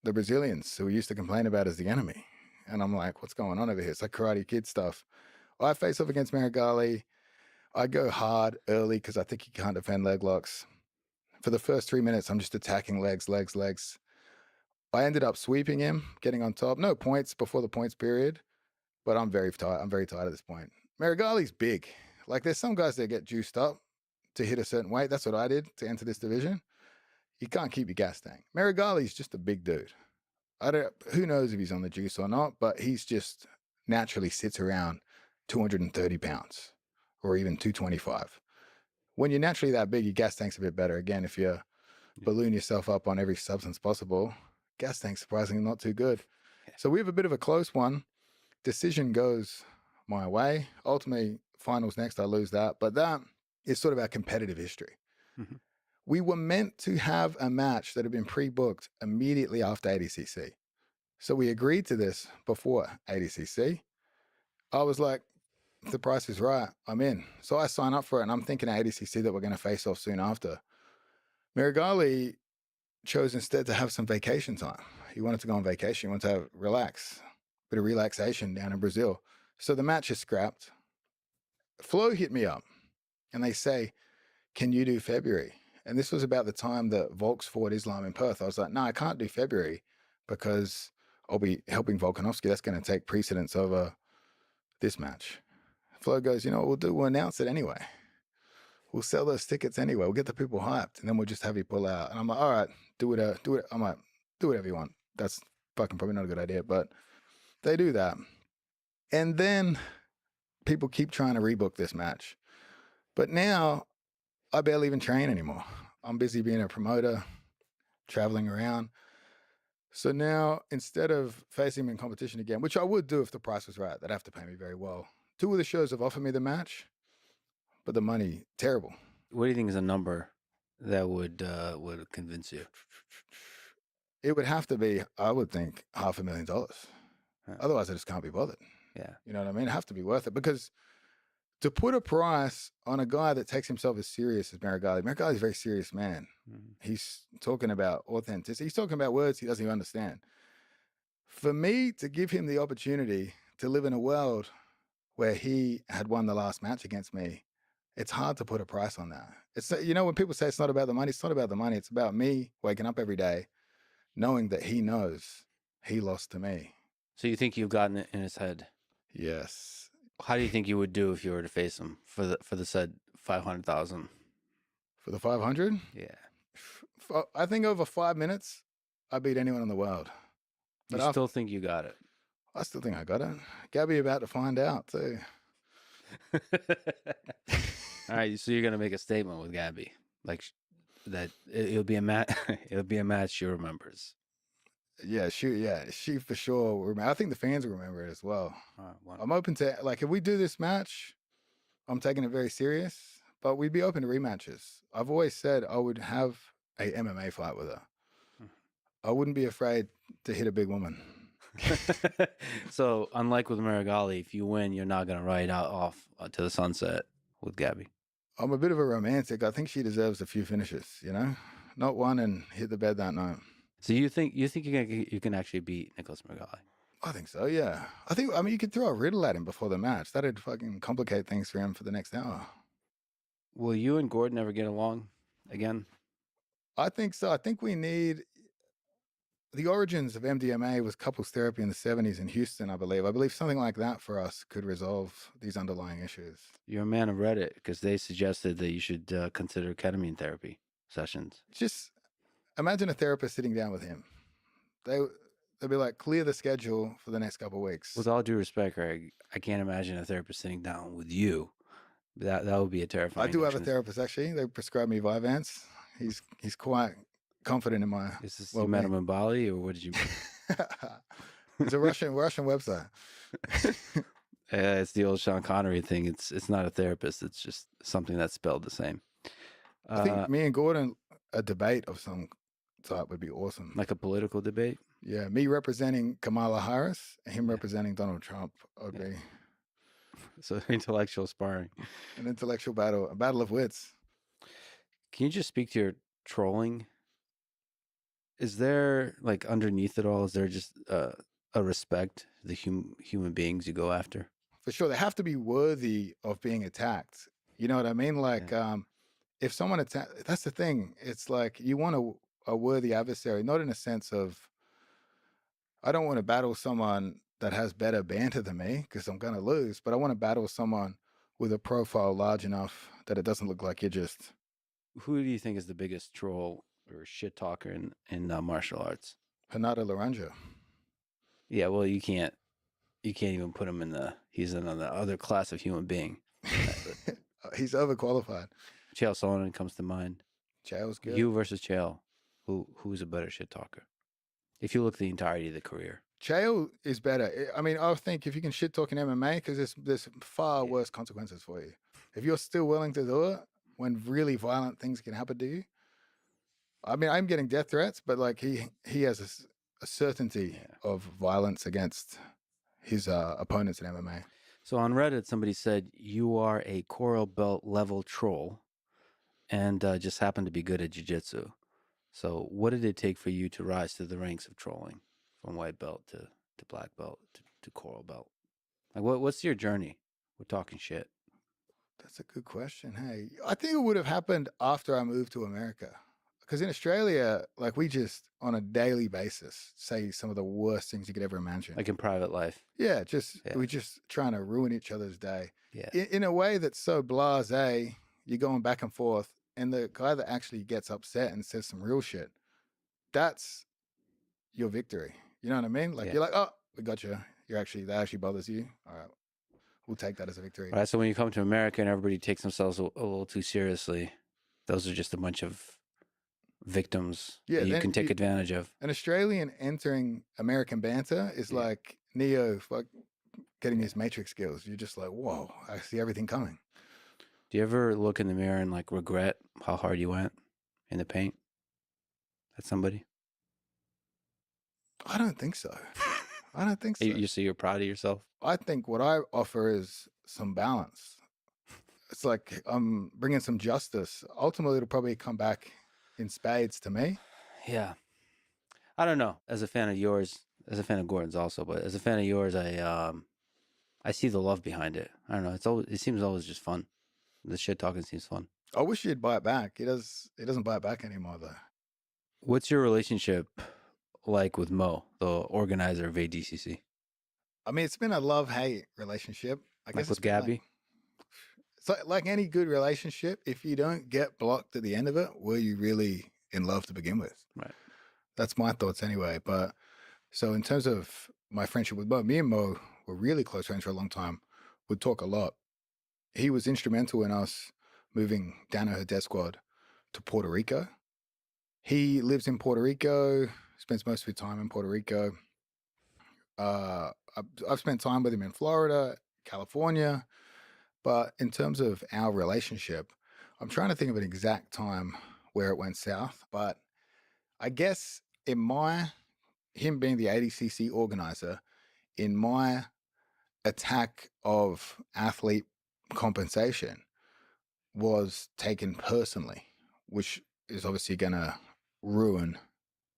the Brazilians who we used to complain about as the enemy. And I'm like, what's going on over here? It's like Karate Kid stuff. I face off against Marigali. I go hard early because I think he can't defend leg locks. For the first 3 minutes, I'm just attacking legs. I ended up sweeping him, getting on top. No points before the points period, but I'm very tired. I'm very tired at this point. Marigali's big. Like there's some guys that get juiced up to hit a certain weight. That's what I did to enter this division. You can't keep your gas tank. Marigali's just a big dude. Who knows if he's on the juice or not, but he's just naturally sits around 230 pounds or even 225. When you're naturally that big, your gas tank's a bit better. Again, if you balloon yourself up on every substance possible, gas tank's surprisingly not too good. So we have a bit of a close one. Decision goes my way. Ultimately, finals next, I lose that. But that is sort of our competitive history. Mm-hmm. We were meant to have a match that had been pre-booked immediately after ADCC. So we agreed to this before ADCC. I was like, if the price is right, I'm in. So I sign up for it, and I'm thinking at ADCC that we're going to face off soon after. Marigali chose instead to have some vacation time. He wanted to go on vacation. He wanted to relax, a bit of relaxation down in Brazil. So the match is scrapped. Flow hit me up, and they say, can you do February? And this was about the time that Volks fought Islam in Perth. I was like, no, I can't do February because I'll be helping Volkanovski. That's going to take precedence over this match. Flo goes, you know what we'll do? We'll announce it anyway. We'll sell those tickets anyway. We'll get the people hyped, and then we'll just have you pull out. And I'm like, all right, do it. I'm like, do whatever you want. That's fucking probably not a good idea, but they do that. And then people keep trying to rebook this match. But now I barely even train anymore. I'm busy being a promoter, traveling around. So now, instead of facing him in competition again, which I would do if the price was right, they'd have to pay me very well. 2 of the shows have offered me the match, but the money, terrible. What do you think is a number that would convince you? It would have to be, I would think, $500,000. Huh. Otherwise, I just can't be bothered. Yeah. You know what I mean? It'd have to be worth it, because to put a price on a guy that takes himself as serious as Maragali's a very serious man. Mhm. He's talking about authenticity. He's talking about words he doesn't even understand. For me to give him the opportunity to live in a world where he had won the last match against me, it's hard to put a price on that. It's, you know, when people say it's not about the money, it's not about the money. It's about me waking up every day knowing that he knows he lost to me. So you think you've gotten it in his head? Yes. How do you think you would do if you were to face him for the said 500,000? For the 500? Yeah. I think over 5 minutes, I beat anyone in the world. But But you still think you got it? I still think I got it. Gabby about to find out too. All right, so you're gonna make a statement with Gabby, like that it'll be a match. It'll be a match she remembers. Yeah, she for sure will remember. I think the fans will remember it as well. One. I'm open to, like, if we do this match, I'm taking it very serious, but we'd be open to rematches. I've always said I would have a MMA fight with her. I wouldn't be afraid to hit a big woman. So unlike with Marigali, if you win, you're not gonna ride out off to the sunset with Gabby. I'm a bit of a romantic. I think she deserves a few finishes, you know? Not one and hit the bed that night. So you think you can actually beat Nicholas Marigali? I think so, yeah. I mean, you could throw a riddle at him before the match. That'd fucking complicate things for him for the next hour. Will you and Gordon ever get along again? I think so. I think we need, the origins of MDMA was couples therapy in the 70s in Houston, I believe. I believe something like that for us could resolve these underlying issues. You're a man of Reddit because they suggested that you should consider ketamine therapy sessions. Just imagine a therapist sitting down with him. They'll be like, clear the schedule for the next couple of weeks. With all due respect, Greg, I can't imagine a therapist sitting down with you. That would be a terrifying. I do have a therapist, actually. They prescribe me Vyvanse. He's quite confident in my. Is this, you met him in Bali, or what did you? It's a Russian website. It's the old Sean Connery thing. It's not a therapist. It's just something that's spelled the same. I think me and Gordon, a debate of some type would be awesome. Like a political debate. Yeah, me representing Kamala Harris, and him representing Donald Trump. Would be so intellectual sparring. An intellectual battle, a battle of wits. Can you just speak to your trolling? Is there, like, underneath it all, is there just a respect to the human beings you go after? For sure, they have to be worthy of being attacked. You know what I mean? Like, if someone attacks, that's the thing. It's like you want a worthy adversary, not in a sense of, I don't want to battle someone that has better banter than me because I'm going to lose, but I want to battle someone with a profile large enough that it doesn't look like you're just. Who do you think is the biggest troll or shit talker in martial arts? Hanada Laranja. Yeah, well, you can't even put him he's in the other class of human being. He's overqualified. Chael Sonnen comes to mind. Chael's good. You versus Chael. Who's a better shit talker? If you look at the entirety of the career. Chael is better. I mean, I think if you can shit talk in MMA, because there's far worse consequences for you. If you're still willing to do it when really violent things can happen to you. I mean, I'm getting death threats, but like he has a certainty of violence against his opponents in MMA. So on Reddit, somebody said you are a coral belt level troll, and just happen to be good at jiu-jitsu. So what did it take for you to rise to the ranks of trolling from white belt to black belt to coral belt? Like what's your journey? We're talking shit. That's a good question. Hey, I think it would have happened after I moved to America. Because in Australia, like we just on a daily basis say some of the worst things you could ever imagine. Like in private life. Yeah, Yeah. we're just trying to ruin each other's day. Yeah. In a way that's so blasé, you're going back and forth, and the guy that actually gets upset and says some real shit, that's your victory. You know what I mean? Like Yeah. you're like, oh, we got you. That actually bothers you. All right, we'll take that as a victory. Right. So when you come to America and everybody takes themselves a little too seriously, those are just a bunch of victims Yeah, that you then can take advantage of. An Australian entering American banter is like Neo getting his Matrix skills. You're just like, whoa, I see everything coming. Do you ever look in the mirror and like regret how hard you went in the paint at somebody? I don't think so. I don't think so. You say you're proud of yourself? I think what I offer is some balance. It's like I'm bringing some justice. Ultimately, it'll probably come back in spades to me. Yeah. I don't know. As a fan of yours, as a fan of Gordon's also, but as a fan of yours, I see the love behind it. I don't know. It seems always just fun. The shit talking seems fun. I wish you'd buy it back. It doesn't buy it back anymore though. What's your relationship like with Mo, the organizer of ADCC? I mean, it's been a love-hate relationship. I guess Like with Gabby? It's like any good relationship. If you don't get blocked at the end of it, were you really in love to begin with? Right. That's my thoughts anyway. But so in terms of my friendship with Mo, me and Mo were really close friends for a long time. Would talk a lot. He was instrumental in us moving Danaher Death Squad to Puerto Rico. He lives in Puerto Rico, spends most of his time in Puerto Rico. I've spent time with him in Florida, California. But in terms of our relationship, I'm trying to think of an exact time where it went south. But I guess him being the ADCC organizer, in my attack of athlete compensation was taken personally, which is obviously going to ruin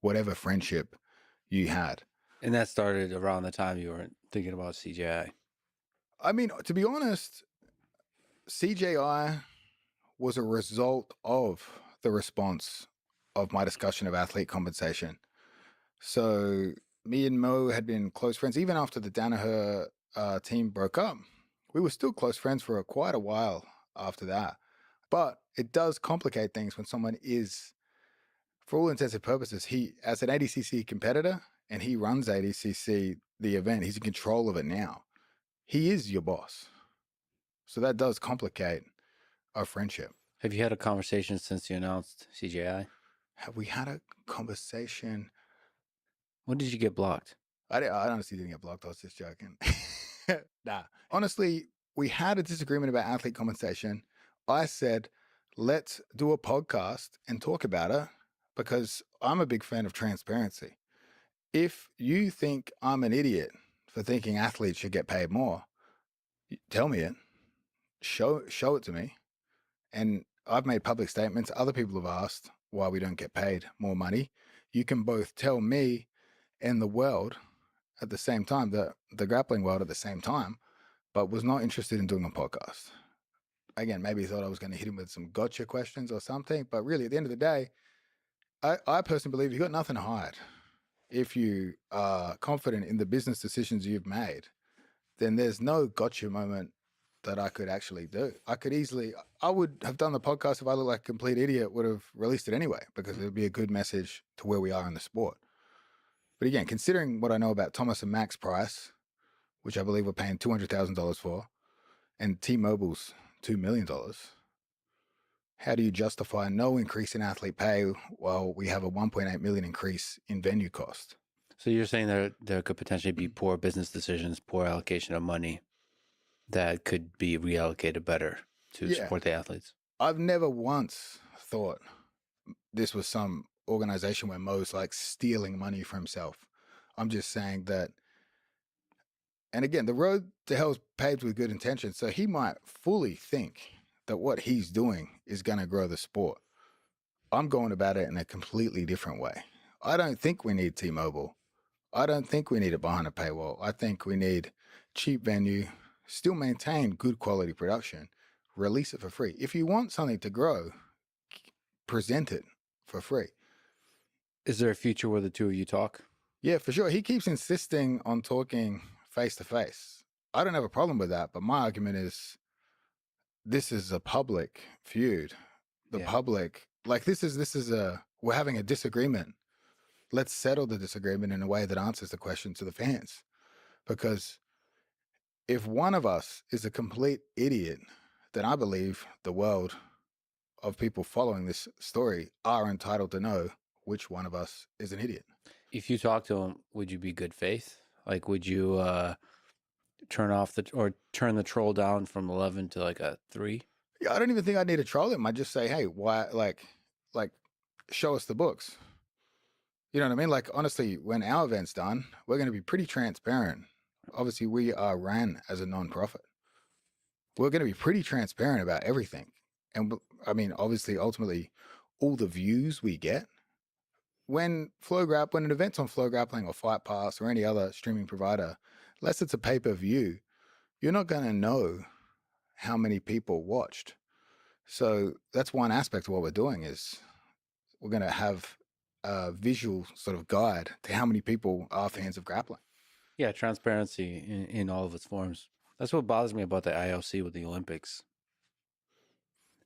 whatever friendship you had. And that started around the time you were thinking about CJI. I mean, to be honest, CJI was a result of the response of my discussion of athlete compensation. So me and Mo had been close friends even after the Danaher team broke up. We were still close friends for quite a while after that. But it does complicate things when someone is, for all intents and purposes, he, as an ADCC competitor, and he runs ADCC, the event, he's in control of it now. He is your boss. So that does complicate our friendship. Have you had a conversation since you announced CJI? Have we had a conversation? When did you get blocked? I honestly didn't get blocked. I was just joking. Nah. Honestly, we had a disagreement about athlete compensation. I said, let's do a podcast and talk about it because I'm a big fan of transparency. If you think I'm an idiot for thinking athletes should get paid more, tell me it. Show it to me. And I've made public statements. Other people have asked why we don't get paid more money. You can both tell me and the world at the same time, the grappling world at the same time, but was not interested in doing a podcast. Again, maybe he thought I was going to hit him with some gotcha questions or something, but really at the end of the day, I personally believe you've got nothing to hide. If you are confident in the business decisions you've made, then there's no gotcha moment that I could actually do. I would have done the podcast if I looked like a complete idiot, would have released it anyway, because it would be a good message to where we are in the sport. But again, considering what I know about Thomas and Mac's price, which I believe we're paying $200,000 for, and T-Mobile's $2 million, how do you justify no increase in athlete pay while we have a 1.8 million increase in venue cost? So you're saying there could potentially be poor business decisions, poor allocation of money that could be reallocated better to support the athletes? I've never once thought this was some organization where Mo's like stealing money for himself. I'm just saying that, and again, the road to hell's paved with good intentions. So he might fully think that what he's doing is going to grow the sport. I'm going about it in a completely different way. I don't think we need T-Mobile. I don't think we need it behind a paywall. I think we need cheap venue, still maintain good quality production, release it for free. If you want something to grow, present it for free. Is there a future where the two of you talk? Yeah, for sure. He keeps insisting on talking face to face. I don't have a problem with that, but my argument is this is a public feud. The public, like this is we're having a disagreement. Let's settle the disagreement in a way that answers the question to the fans. Because if one of us is a complete idiot, then I believe the world of people following this story are entitled to know which one of us is an idiot. If you talk to him, would you be good faith? Like, would you turn the troll down from 11 to like a 3? Yeah, I don't even think I need to troll him. I just say, hey, why, like, show us the books. You know what I mean? Like, honestly, when our event's done, we're going to be pretty transparent. Obviously, we are ran as a non-profit. We're going to be pretty transparent about everything. And I mean, obviously, ultimately, all the views we get when an event's on Flow Grappling or Fight Pass or any other streaming provider, unless it's a pay-per-view, you're not going to know how many people watched. So that's one aspect of what we're doing is we're going to have a visual sort of guide to how many people are fans of grappling. Yeah, transparency in all of its forms. That's what bothers me about the IOC with the Olympics,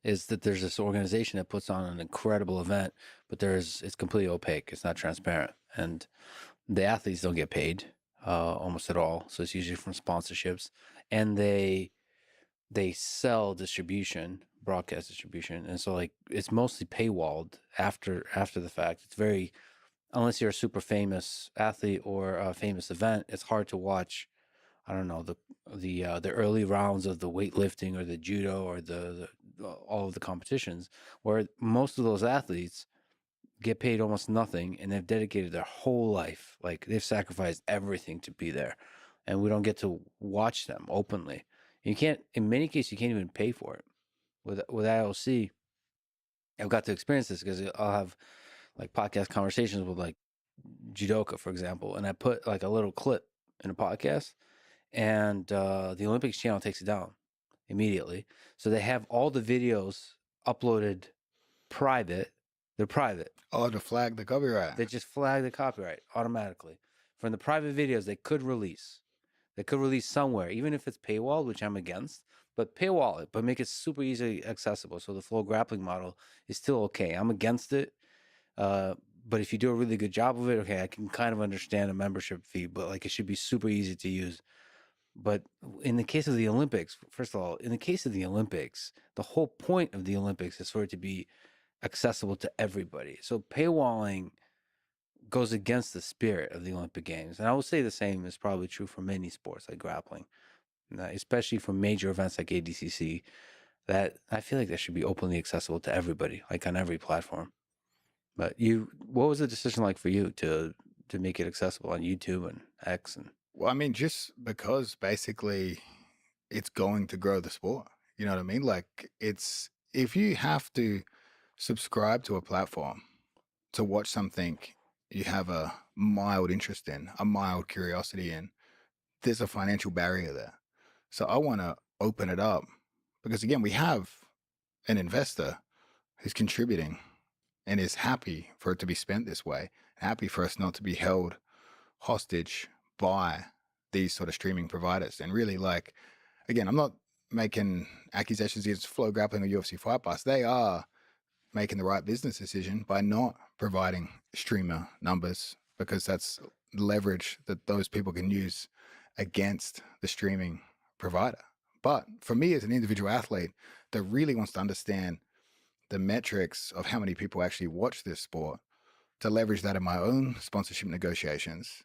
is that there's this organization that puts on an incredible event, but it's completely opaque. It's not transparent. And the athletes don't get paid almost at all. So it's usually from sponsorships. And they sell distribution, broadcast distribution. And so like it's mostly paywalled after the fact. It's very, unless you're a super famous athlete or a famous event, it's hard to watch. I don't know, the early rounds of the weightlifting or the judo or the all of the competitions, where most of those athletes get paid almost nothing and they've dedicated their whole life, like they've sacrificed everything to be there, and we don't get to watch them openly. You can't, in many cases, you can't even pay for it. With IOC, I've got to experience this because I'll have like podcast conversations with like judoka, for example, and I put like a little clip in a podcast, and the Olympics channel takes it down immediately. So they have all the videos uploaded private. They're private. Oh, to flag the copyright. They just flag the copyright automatically. From the private videos they could release. They could release somewhere, even if it's paywall, which I'm against, but paywall it, but make it super easily accessible. So the flow grappling model is still okay. I'm against it. But if you do a really good job of it, okay, I can kind of understand a membership fee, but like it should be super easy to use. But in the case of the Olympics, first of all, in the case of the Olympics, the whole point of the Olympics is for it to be accessible to everybody. So paywalling goes against the spirit of the Olympic Games. And I would say the same is probably true for many sports like grappling, especially for major events like ADCC, that I feel like that should be openly accessible to everybody, like on every platform. But what was the decision like for you to make it accessible on YouTube and X? And well, I mean, just because basically it's going to grow the sport. You know what I mean? Like if you have to subscribe to a platform to watch something you have a mild interest in, a mild curiosity in, there's a financial barrier there. So I want to open it up because again, we have an investor who's contributing and is happy for it to be spent this way, happy for us not to be held hostage by these sort of streaming providers. And really, like, again, I'm not making accusations against Flow Grappling or UFC Fight Pass. They are making the right business decision by not providing streamer numbers, because that's leverage that those people can use against the streaming provider. But for me as an individual athlete that really wants to understand the metrics of how many people actually watch this sport, to leverage that in my own sponsorship negotiations,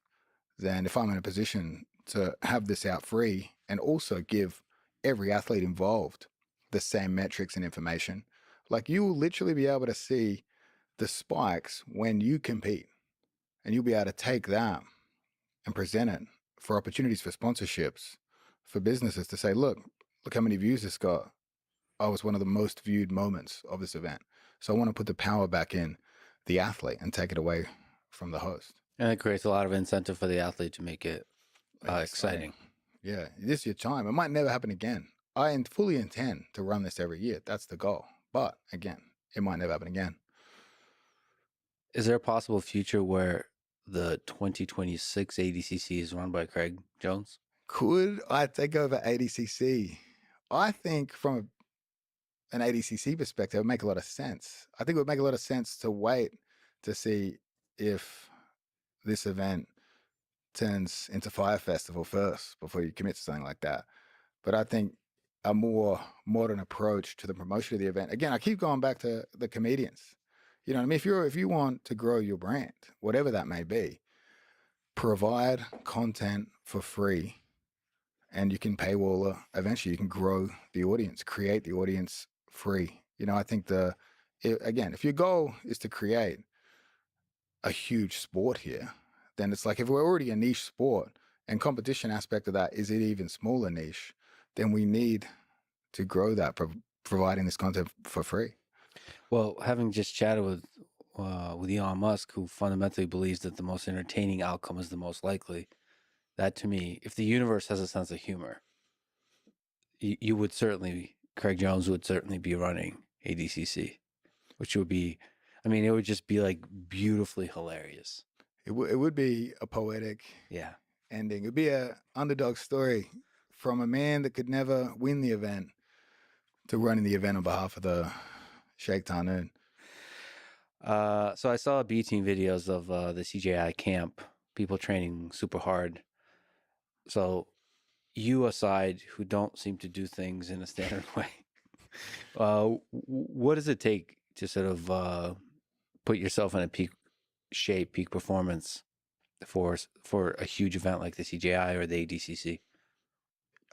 then if I'm in a position to have this out free and also give every athlete involved the same metrics and information, like you will literally be able to see the spikes when you compete, and you'll be able to take that and present it for opportunities for sponsorships, for businesses to say, look how many views this got. I was one of the most viewed moments of this event. So I want to put the power back in the athlete and take it away from the host. And it creates a lot of incentive for the athlete to make it exciting. Yeah, this is your time. It might never happen again. I fully intend to run this every year. That's the goal. But again, it might never happen again. Is there a possible future where the 2026 ADCC is run by Craig Jones? Could I take over ADCC? I think from an ADCC perspective, it would make a lot of sense. I think it would make a lot of sense to wait to see if this event turns into Fire Festival first before you commit to something like that. But I think a more modern approach to the promotion of the event. Again, I keep going back to the comedians. You know what I mean? If you want to grow your brand, whatever that may be, provide content for free, and you can paywall eventually. You can grow the audience, create the audience free. You know, I think again, if your goal is to create a huge sport here, then it's like if we're already a niche sport and competition aspect of that is an even smaller niche, then we need to grow that, providing this content for free. Well, having just chatted with Elon Musk, who fundamentally believes that the most entertaining outcome is the most likely, that to me, if the universe has a sense of humor, you would certainly, Craig Jones would certainly be running ADCC, which would be, I mean, it would just be like beautifully hilarious. It would be a poetic ending. It would be a underdog story from a man that could never win the event to running the event on behalf of the Sheikh Tarnoon. So I saw B team videos of the CJI camp, people training super hard. So you aside, who don't seem to do things in a standard way, what does it take to sort of put yourself in a peak shape, peak performance for a huge event like the CJI or the ADCC?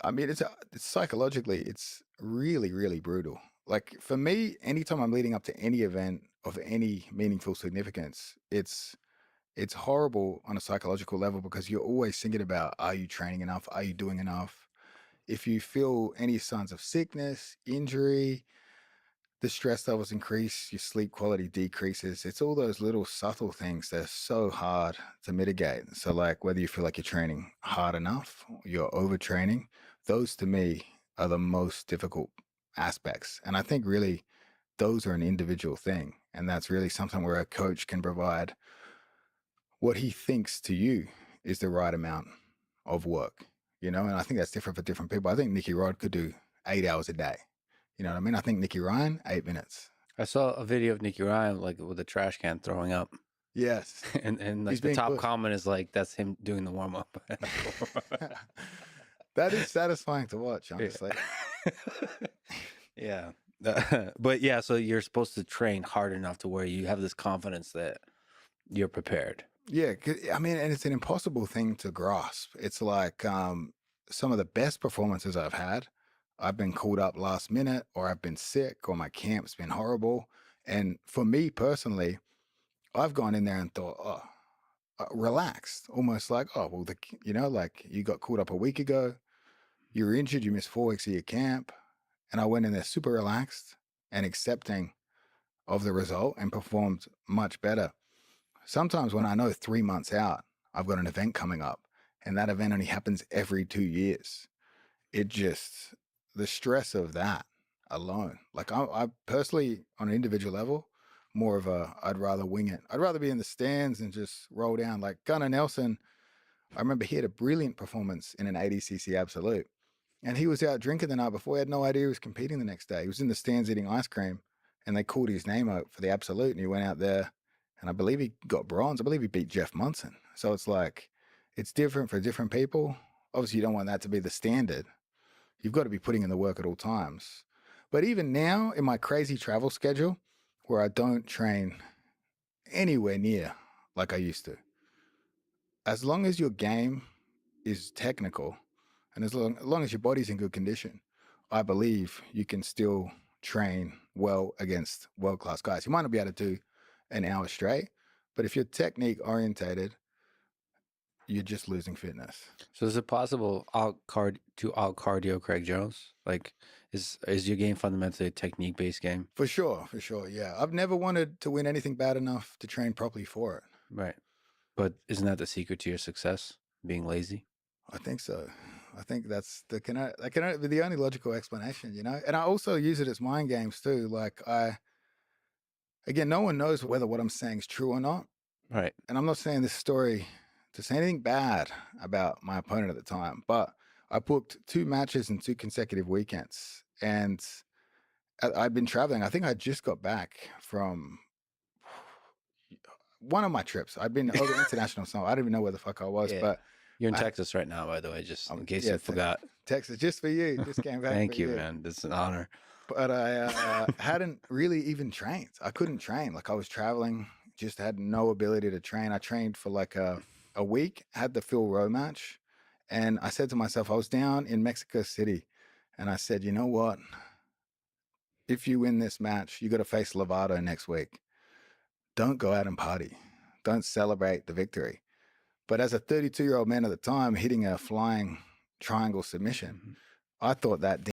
I mean, it's psychologically, it's really, really brutal. Like for me, anytime I'm leading up to any event of any meaningful significance, it's horrible on a psychological level because you're always thinking about, are you training enough? Are you doing enough? If you feel any signs of sickness, injury, the stress levels increase, your sleep quality decreases. It's all those little subtle things that are so hard to mitigate. So like whether you feel like you're training hard enough, you're overtraining, those to me are the most difficult aspects. And I think really those are an individual thing. And that's really something where a coach can provide what he thinks to you is the right amount of work, you know? And I think that's different for different people. I think Nicky Rod could do 8 hours a day. You know what I mean? I think Nicky Ryan, 8 minutes. I saw a video of Nicky Ryan like with a trash can throwing up. Yes. and like the top pushed. Comment is like, that's him doing the warm up. That is satisfying to watch, honestly. Yeah. But yeah, so you're supposed to train hard enough to where you have this confidence that you're prepared. Yeah. I mean, and it's an impossible thing to grasp. It's like some of the best performances I've had, I've been called up last minute, or I've been sick, or my camp's been horrible. And for me personally, I've gone in there and thought, relaxed, almost like, oh, well, you know, like you got called up a week ago, you were injured, you missed 4 weeks of your camp. And I went in there super relaxed and accepting of the result and performed much better. Sometimes when I know 3 months out, I've got an event coming up and that event only happens every 2 years, the stress of that alone, like I personally, on an individual level, more of I'd rather wing it. I'd rather be in the stands and just roll down. Like Gunnar Nelson, I remember he had a brilliant performance in an ADCC Absolute. And he was out drinking the night before. He had no idea he was competing the next day. He was in the stands eating ice cream and they called his name out for the Absolute and he went out there and I believe he got bronze. I believe he beat Jeff Munson. So it's like, it's different for different people. Obviously, you don't want that to be the standard. You've got to be putting in the work at all times. But even now, in my crazy travel schedule, where I don't train anywhere near like I used to, as long as your game is technical and as long as your body's in good condition, I believe you can still train well against world-class guys. You might not be able to do an hour straight, but if you're technique orientated, you're just losing fitness. So is it possible to out cardio Craig Jones? Like, is your game fundamentally a technique based game? For sure. Yeah, I've never wanted to win anything bad enough to train properly for it. Right, but isn't that the secret to your success? Being lazy? I think so. I think that's that can be the only logical explanation, you know. And I also use it as mind games too. Like again, no one knows whether what I'm saying is true or not. Right. And I'm not saying this story to say anything bad about my opponent at the time, but I booked 2 matches in 2 consecutive weekends, and I'd been traveling. I think I just got back from one of my trips. I'd been over international, so I don't even know where the fuck I was. Yeah. But You're in Texas right now, by the way, just in case yeah, you forgot. Texas, just for you. Just came back. Thank for you, man. It's an honor. But I hadn't really even trained. I couldn't train. Like I was traveling, just had no ability to train. I trained for like a week, had the Phil Rowe match. And I said to myself, I was down in Mexico City. And I said, you know what? If you win this match, you got to face Lovato next week. Don't go out and party. Don't celebrate the victory. But as a 32-year-old man at the time, hitting a flying triangle submission, I thought that